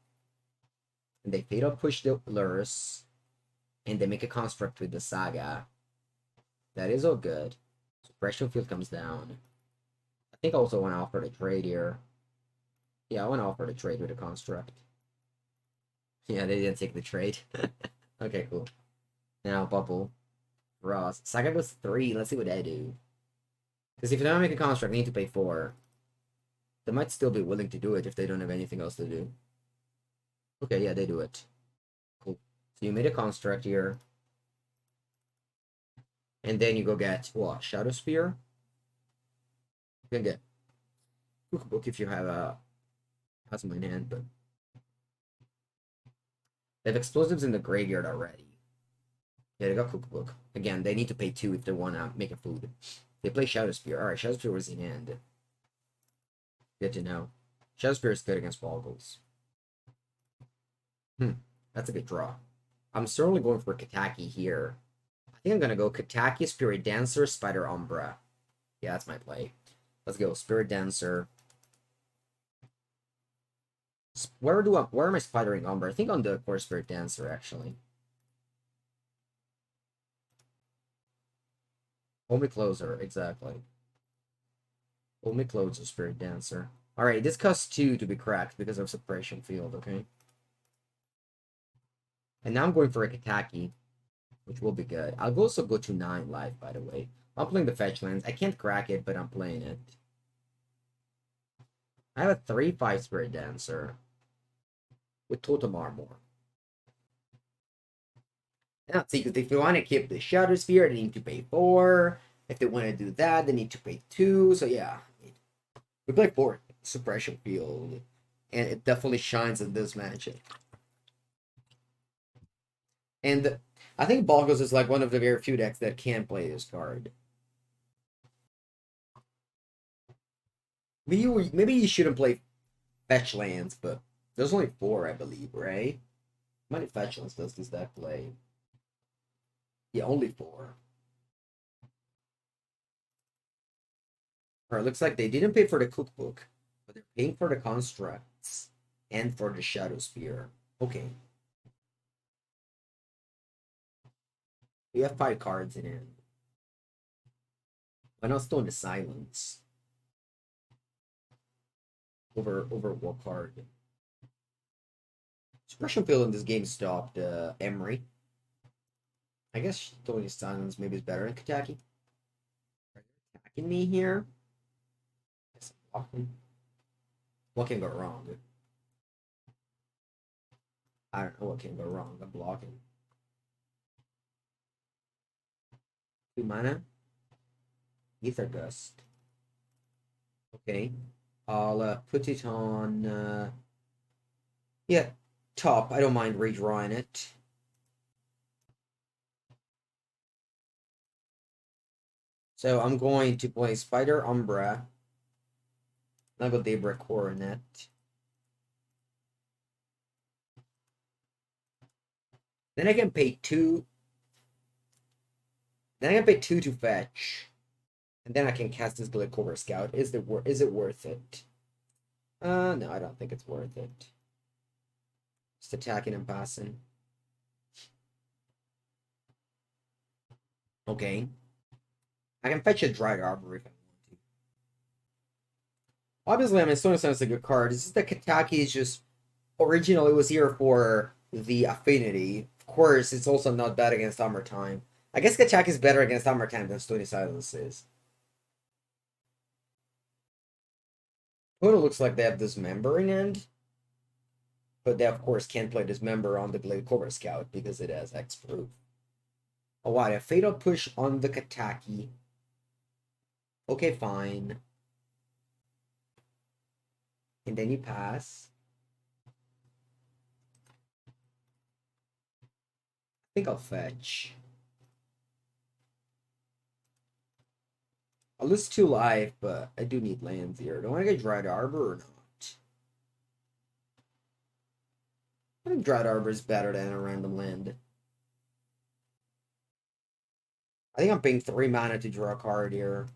and they fade up push the Lurus, and they make a construct with the Saga. That is all good. Suppression field comes down. I think I also want to offer the trade here. Yeah, I want to offer the trade with a construct. Yeah, they didn't take the trade. Okay, cool. Now, bubble. Ross. Saga goes 3. Let's see what they do. Because if they don't make a construct, they need to pay 4. They might still be willing to do it if they don't have anything else to do. Okay, yeah, they do it. Cool. So you made a construct here. And then you go get, what, Shadow Spear? You can get Cookbook if you have a has them in hand, but they have explosives in the graveyard already. Yeah, they got Cookbook. Again, they need to pay 2 if they want to make a food. They play Shadow Spear. Alright, Shadow Spear was in hand. Good to know. Shadow Spear is good against Bogles. That's a good draw. I'm certainly going for Kataki here. I think I'm going to go Kataki, Spirit Dancer, Spider Umbra. Yeah, that's my play. Let's go. Spirit Dancer. Where am I spidering Umbra? I think on the core Spirit Dancer, actually. Only Closer, exactly. Only Closer, Spirit Dancer. Alright, this costs 2 to be cracked because of Suppression Field, okay? And now I'm going for a Kataki, which will be good. I'll also go to 9 life, by the way. I'm playing the fetch lands. I can't crack it, but I'm playing it. I have a 3/5 Spirit Dancer with Totem Armor. Now, see, because if they want to keep the Shadow Sphere, they need to pay 4. If they want to do that, they need to pay 2. So yeah, we play 4 Suppression Field, and it definitely shines in this matchup. And I think Bogles is like one of the very few decks that can play this card. Maybe you shouldn't play fetch lands, but there's only 4, I believe, right? How many fetch lands does this deck play? Yeah, only 4. Alright, looks like they didn't pay for the cookbook, but they're paying for the constructs and for the Shadow Spear. Okay. We have 5 cards in hand. Why not Stone to Silence? Over what card? Suppression Field in this game stopped Emery. I guess Stone to Silence maybe is better than Kataki. Are they attacking me here? Yes, I'm blocking. What can go wrong? I don't know what can go wrong. I'm blocking. 2 mana. Ether Gust. Okay. I'll put it on yeah, top. I don't mind redrawing it. So I'm going to play Spider Umbra. I'll go Daybreak Coronet. Then I can pay 2. Then I can pay 2 to fetch. And then I can cast this Glade Cobra Scout. Is it worth it? No, I don't think it's worth it. Just attacking and passing. Okay. I can fetch a Dried Arbor if I want to. Obviously, I mean, Stone Sun is a good card. It's just that Kataki is just originally it was here for the affinity. Of course, it's also not bad against Armor Time. I guess Kataki is better against Armor Time than Stony Silence is. It looks like they have Dismembering End. But they, of course, can't play Dismember on the Glade Cobra Scout because it has X-Proof. Oh, wow. A Fatal Push on the Kataki. Okay, fine. And then you pass. I think I'll fetch. I'll lose 2 life, but I do need lands here. Do I want to get Dried Arbor or not? I think Dried Arbor is better than a random land. I think I'm paying 3 mana to draw a card here.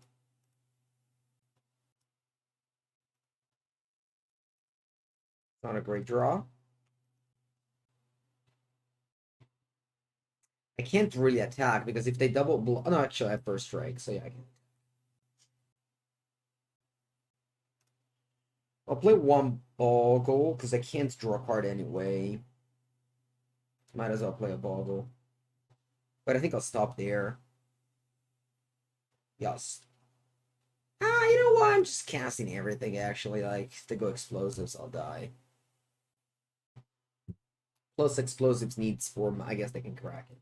Not a great draw. I can't really attack because if they double block... Oh, no, actually, I have first strike, so yeah, I can. I'll play 1 Boggle because I can't draw a card anyway. Might as well play a Boggle. But I think I'll stop there. Yes. You know what? I'm just casting everything, actually. Like, if they go explosives, I'll die. Plus, explosives needs 4. I guess they can crack it.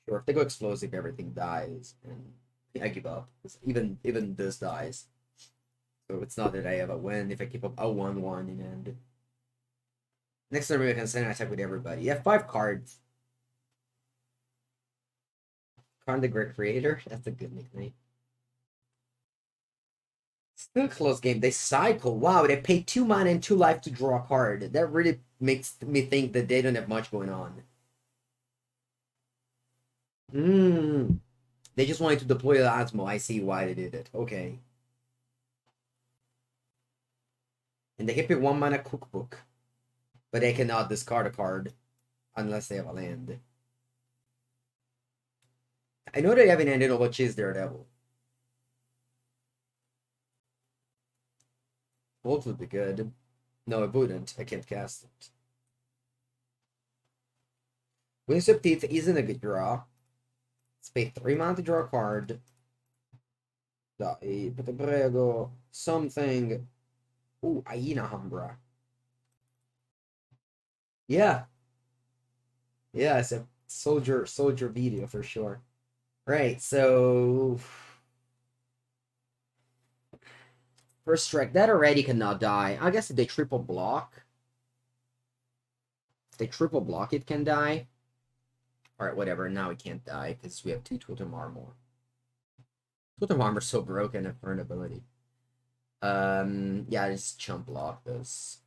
Sure, if they go explosive, everything dies. And I give up. Even this dies. So it's not that I have a win if I keep up a 1-1 in end. Next turn, maybe I can send an attack with everybody. You have 5 cards. Karn the Great Creator? That's a good nickname. Still a close game. They cycle. Wow, they pay 2 mana and 2 life to draw a card. That really makes me think that they don't have much going on. They just wanted to deploy the Osmo. I see why they did it. Okay. And they can pick 1 mana Cookbook. But they cannot discard a card unless they have a land. I know they haven't ended over Chase Daredevil. Both would be good. No, it wouldn't. I can't cast it. Wings of Teeth isn't a good draw. Let's pay 3 mana to draw a card. Dai, te prego. Something. Ooh, Aina Hambra. Yeah. Yeah, it's a soldier video for sure. Right, so first strike. That already cannot die. I guess if they triple block. If they triple block, it can die. Alright, whatever. Now it can't die because we have 2 Totem Armor. Totem Armor's so broken for an ability. Yeah, just chump block this.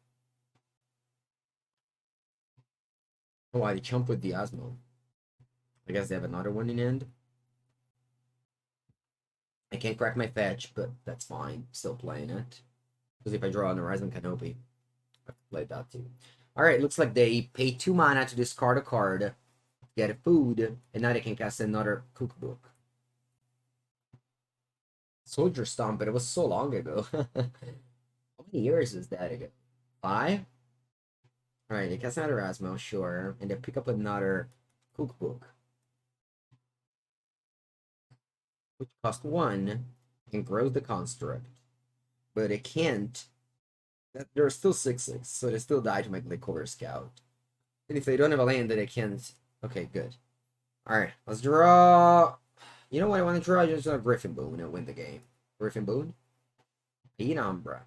Oh, I chump with the Osmo. I guess they have another one in end. I can't crack my fetch, but that's fine. Still playing it. Because if I draw an Horizon Canopy, I can play that too. Alright, looks like they pay 2 mana to discard a card, get a food, and now they can cast another cookbook. Soldier Stomp, but it was so long ago. How many years is that ago? 5? Alright, they cast another Asmo, sure. And they pick up another cookbook. Which cost 1 and grows the construct. But it can't. There are still 6/6, so they still die to make the Core Scout. And if they don't have a land, then they can't. Okay, good. Alright, let's draw. You know what I want to draw? I just draw Griffin Boon and win the game. Griffin Boon? Umbra.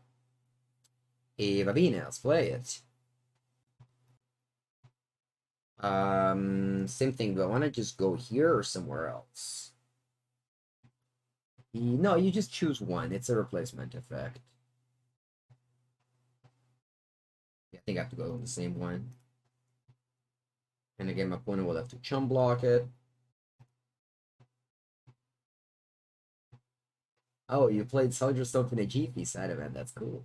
Va bene, let's play it. Same thing. Do I want to just go here or somewhere else? No, you just choose one. It's a replacement effect. I think I have to go on the same one. And again, my opponent will have to chum block it. Oh, you played Soldier Stone in a GP side event. That's cool.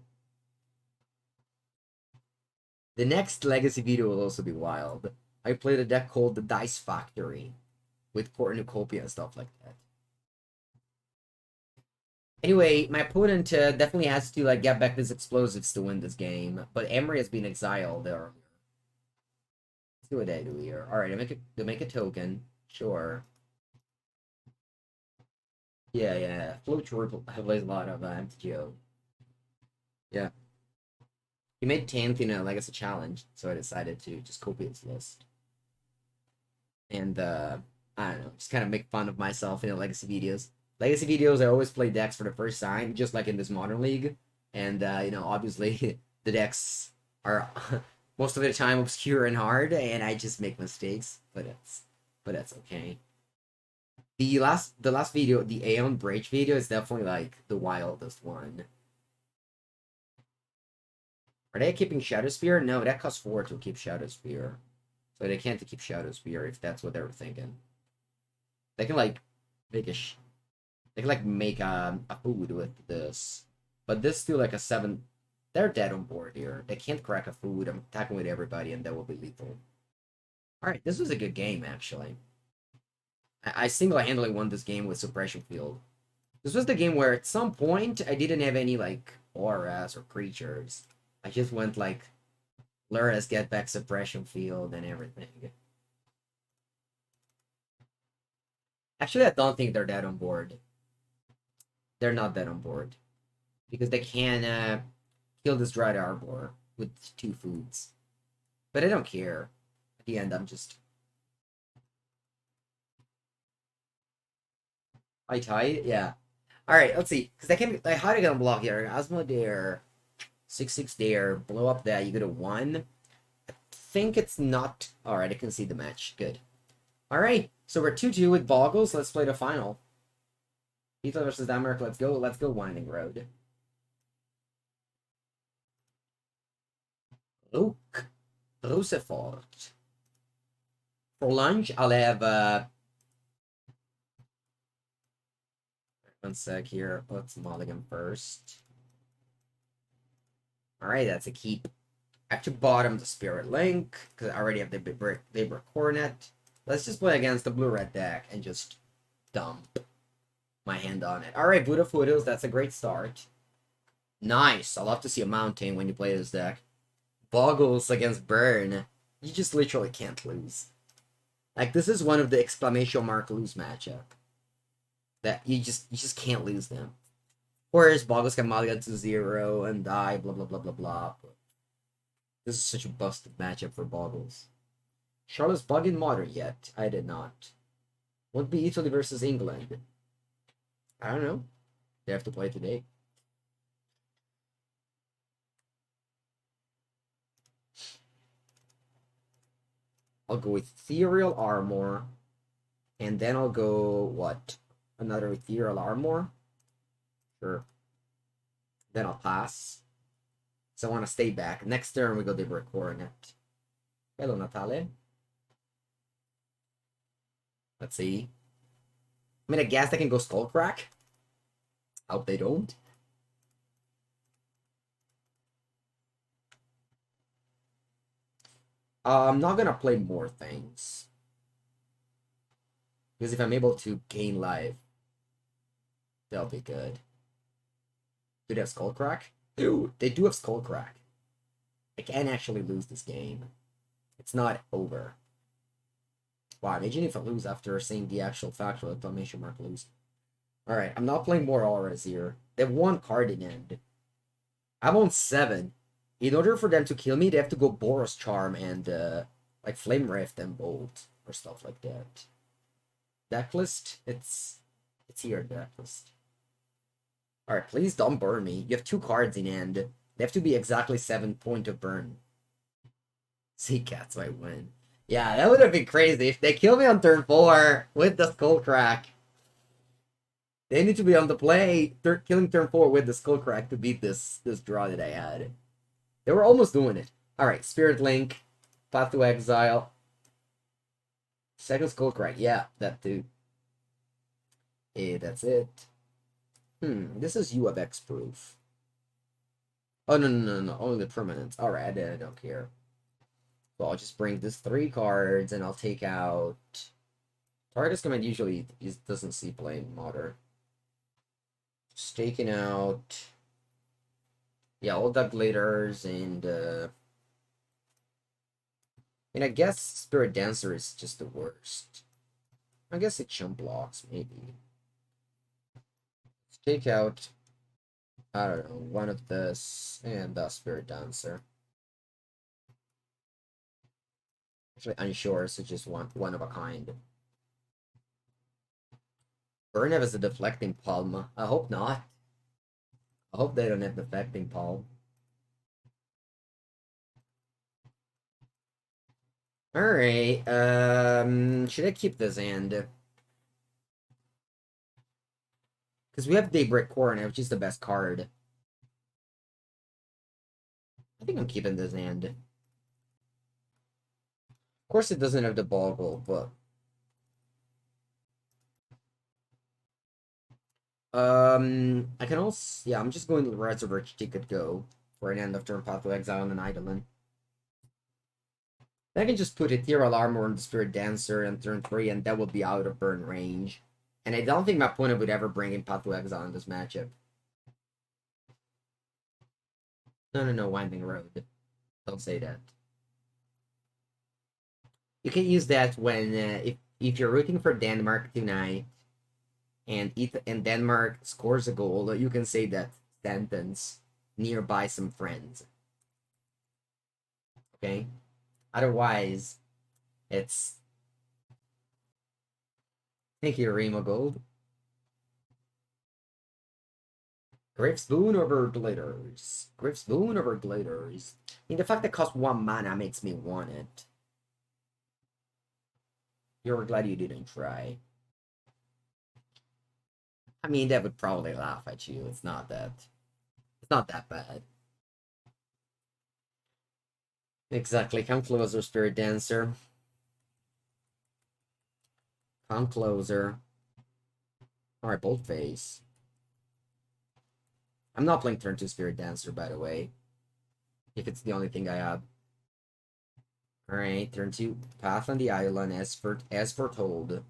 The next Legacy video will also be wild. I played a deck called the Dice Factory with cornucopia and stuff like that. Anyway, my opponent definitely has to like get back his explosives to win this game, but Emery has been exiled earlier. Let's see what they do here. All right, to make a token. Sure. Yeah. Float plays a lot of MTGO. Yeah. He made 10th in a Legacy Challenge, so I decided to just copy his list. And I don't know, just kind of make fun of myself in the Legacy videos. Legacy videos, I always play decks for the first time, just like in this Modern League. And obviously the decks are most of the time obscure and hard, and I just make mistakes, but that's okay. The last video, the Aeon Breach video, is definitely like the wildest one. Are they keeping Shadow Spear? No, that costs 4 to keep Shadow Spear. So they can't keep Shadow Spear if that's what they were thinking. They can like make a food with this. But this still like a 7. They're dead on board here. They can't crack a food. I'm attacking with everybody and that will be lethal. Alright, this was a good game actually. I single-handedly won this game with Suppression Field. This was the game where at some point I didn't have any like auras or creatures. I just went like Lura's get back Suppression Field and everything. Actually, I don't think they're dead on board. They're not dead on board. Because they can kill this Dread Arbor with 2 foods. But I don't care. At the end, I'm just... Tight? Yeah. Alright, let's see. Because they can... Like, how are they gonna block here? Osmo there. 6/6 there. Blow up that. You go to 1. I think it's not... Alright, I can see the match. Good. Alright, so we're 2-2 with Bogles. Let's play the final. Hitler versus Denmark. Let's go. Let's go Winding Road. Luke Roosevelt. For lunch, I'll have... One sec here. Let's mulligan first. Alright, that's a keep. I have to bottom the Spirit Link, because I already have the Vibra Coronet. Let's just play against the blue-red deck and just dump my hand on it. Alright, Buddha Foothills, that's a great start. Nice. I love to see a mountain when you play this deck. Bogles against Burn. You just literally can't lose. Like, this is one of the exclamation mark lose matchup. That you just can't lose them. Whereas Bogles can mulligan to 0 and die, blah blah blah blah blah. But this is such a busted matchup for Bogles. Charlotte's bug in Modern yet? I did not. Won't be Italy versus England. I don't know. They have to play today. I'll go with Ethereal Armor. And then I'll go, what? Another Ethereal Armor? Sure. Then I'll pass. So I want to stay back. Next turn we go Vibra Coronet. Hello, Natale. Let's see. I mean, I guess they can go Skullcrack. I hope they don't. I'm not gonna play more things. Because if I'm able to gain life, that'll be good. Do they have Skullcrack? Dude, they do have Skullcrack. I can actually lose this game. It's not over. Wow, imagine if I lose after seeing the actual factual exclamation mark lose. Alright, I'm not playing more auras here. They have 1 card in hand. I'm on 7. In order for them to kill me, they have to go Boros Charm and like Flame Rift and Bolt or stuff like that. Decklist, it's here, decklist. Alright, please don't burn me. You have 2 cards in hand. They have to be exactly 7 point of burn. Sea Cats might win. Yeah, that would have been crazy if they kill me on turn 4 with the Skullcrack. They need to be on the play, killing turn 4 with the Skullcrack to beat this draw that I had. They were almost doing it. Alright, Spirit Link, Path to Exile. Second Skullcrack, yeah, that too. That's it. This is U of X proof. Oh, no, only the permanents. Alright, I don't care. So I'll just bring this 3 cards, and I'll take out... Target's Command usually doesn't see play in Modern. Just taking out... Yeah, all the Glitters, and... I mean, I guess Spirit Dancer is just the worst. I guess it chump blocks, maybe. Let's take out... I don't know, one of this, and the Spirit Dancer. Actually, unsure, so just one of a kind. Burnev is a deflecting palm. I hope not. I hope they don't have deflecting palm. Alright, should I keep this hand? Because we have Daybreak Coronet, which is the best card. I think I'm keeping this hand. Of course it doesn't have the Boggle, but... I can also... Yeah, I'm just going to Reservoir Ticket Go for an end of turn Path to Exile and an Eidolon. I can just put Ethereal Armor on the Spirit Dancer and turn 3, and that will be out of burn range. And I don't think my opponent would ever bring in Path to Exile in this matchup. No, Winding Road. Don't say that. You can use that when, if you're rooting for Denmark tonight, and Denmark scores a goal, you can say that sentence nearby some friends. Okay? Otherwise, it's... Thank you, Remo Gold. Griff's Boon over Glitters. Griff's Boon over Glitters. I mean, the fact that it costs 1 mana makes me want it. You're glad you didn't try. I mean, that would probably laugh at you. It's not that bad. Exactly. Come closer, Spirit Dancer. Come closer. Alright, Boldface. I'm not playing turn 2 Spirit Dancer, by the way. If it's the only thing I have. Alright, turn 2. Path on the Island as foretold.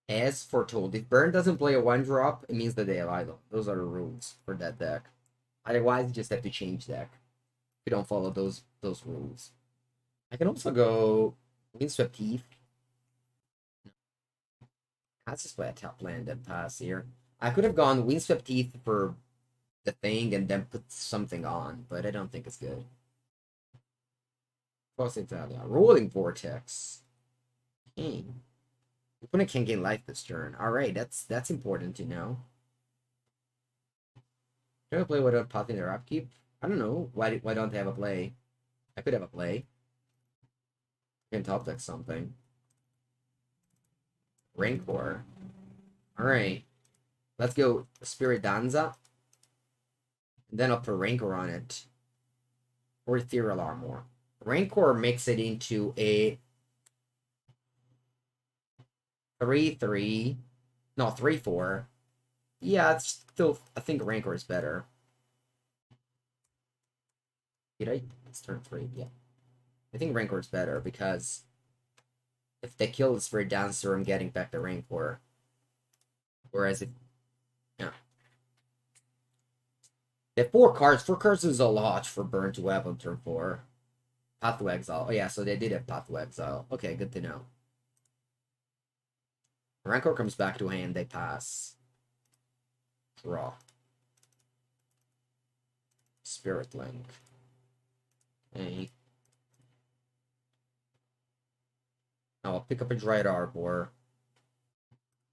As foretold. If Burn doesn't play a 1-drop, it means that they have Island. Those are the rules for that deck. Otherwise, you just have to change deck. If you don't follow those rules. I can also go Windswept Teeth. Let's just play a top land and pass here. I could have gone Windswept Teeth for the thing and then put something on, but I don't think it's good. Cross Italia. Rolling Vortex. Okay. Opponent can gain life this turn. Alright, that's important to know. Can I play without popping their upkeep? I don't know. Why don't they have a play? I could have a play. I can top deck something. Rancor. Alright. Let's go Spirit Danza. And then I'll put Rancor on it. Or Ethereal Armor. Rancor makes it into a 3-3. No, 3-4. Yeah, it's still... I think Rancor is better. Did I? It's turn 3, yeah. I think Rancor is better because if they kill the Spirit Dancer, I'm getting back the Rancor. Whereas if... Yeah. They have 4 cards. 4 cards is a lot for Burn to have on turn 4. Path to Exile. Oh yeah, so they did have Path to Exile. Okay, good to know. Rancor comes back to hand, they pass. Draw. Spirit Link. Hey. I'll pick up a Dried Arbor.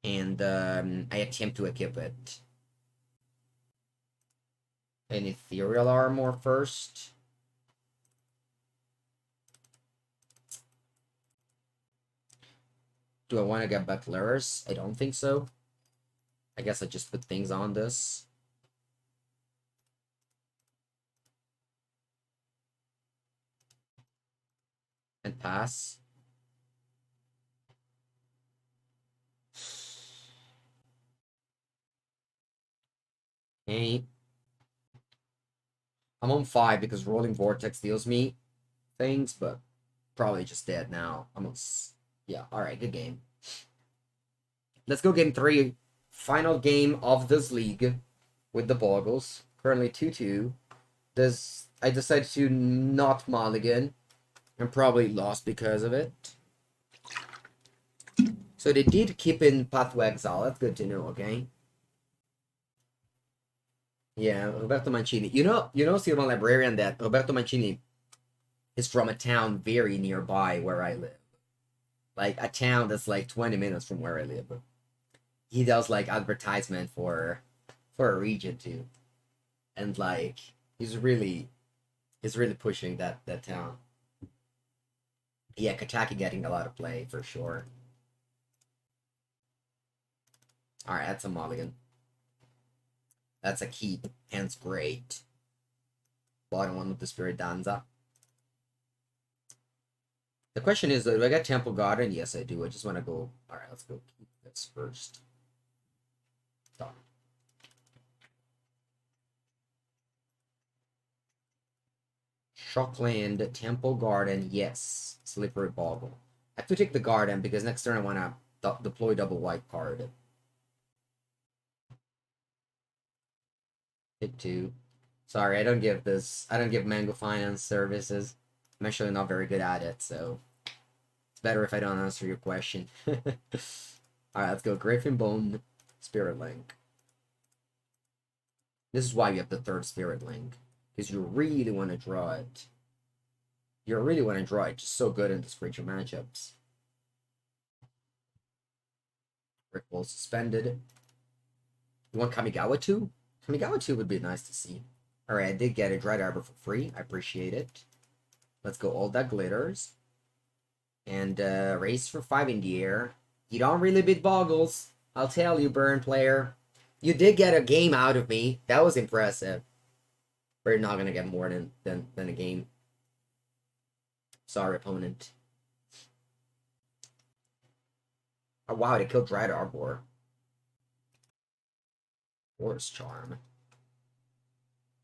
And I attempt to equip it. An Ethereal Armor first. Do I want to get Bucklers? I don't think so. I guess I just put things on this. And pass. Okay. I'm on 5 because Rolling Vortex deals me things, but probably just dead now. Yeah, alright, good game. Let's go game 3. Final game of this league with the Bogles. Currently 2-2. I decided to not mulligan and probably lost because of it. So they did keep in Path to Exile. That's good to know, okay? Yeah, Roberto Mancini. You know, Silvan Librarian, that Roberto Mancini is from a town very nearby where I live. Like, a town that's like 20 minutes from where I live. He does, like, advertisement for a region, too. And, like, he's really pushing that town. Yeah, Kataki getting a lot of play, for sure. Alright, that's a mulligan. That's a keep. Hence great. Bottom one with the Spirit Danza. The question is, do I get Temple Garden? Yes, I do. I just want to go... Alright, let's go keep this first. Done. Shockland, Temple Garden, yes. Slippery Boggle. I have to take the Garden because next turn I want to deploy double white card. Hit 2. Sorry, I don't give Mango Finance services. I'm actually not very good at it, so it's better if I don't answer your question. Alright, let's go. Griffin Bone, Spirit Link. This is why you have the 3rd Spirit Link. Because you really want to draw it. You really want to draw it. Just so good in this creature matchups. Brick Wall suspended. You want Kamigawa 2? Kamigawa 2 would be nice to see. Alright, I did get a Dread Arbor for free. I appreciate it. Let's go all that glitters. And race for 5 in the air. You don't really beat Bogles. I'll tell you, Burn player. You did get a game out of me. That was impressive. We're not gonna get more than a game. Sorry, opponent. Oh wow, they killed Dread Arbor. Force Charm.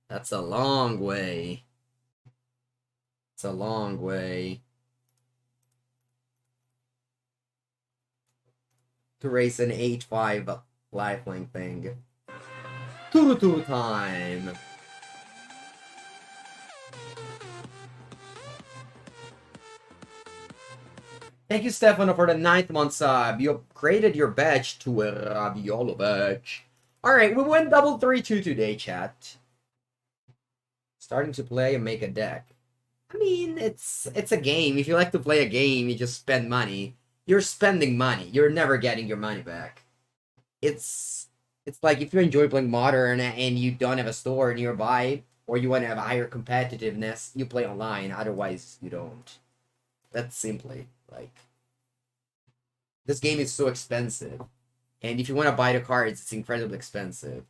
That's a long way. It's a long way to race an 8-5 lifelink thing. 2-2 time. Thank you, Stefano, for the 9th month sub. You upgraded your badge to a Raviolo badge. Alright, we went double 3-2 today, chat. Starting to play and make a deck. I mean, it's a game. If you like to play a game, you just spend money. You're spending money. You're never getting your money back. It's like if you enjoy playing Modern and you don't have a store nearby, or you want to have a higher competitiveness, you play online. Otherwise, you don't. That's simply, like... This game is so expensive. And if you want to buy the cards, it's incredibly expensive.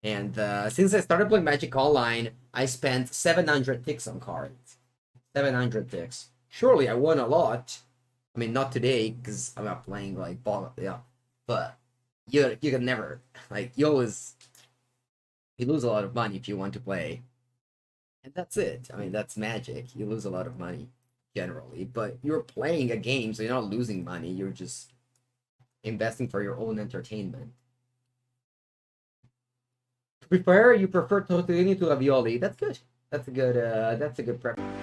And since I started playing Magic Online, I spent 700 ticks on cards. 700 ticks. Surely I won a lot. I mean, not today, because I'm not playing, like, ball, yeah. But you can never, like, you lose a lot of money if you want to play. And that's it. I mean, that's Magic. You lose a lot of money, generally. But you're playing a game, so you're not losing money. You're just investing for your own entertainment. To be fair, you prefer tortellini to ravioli. That's good. That's a good preference.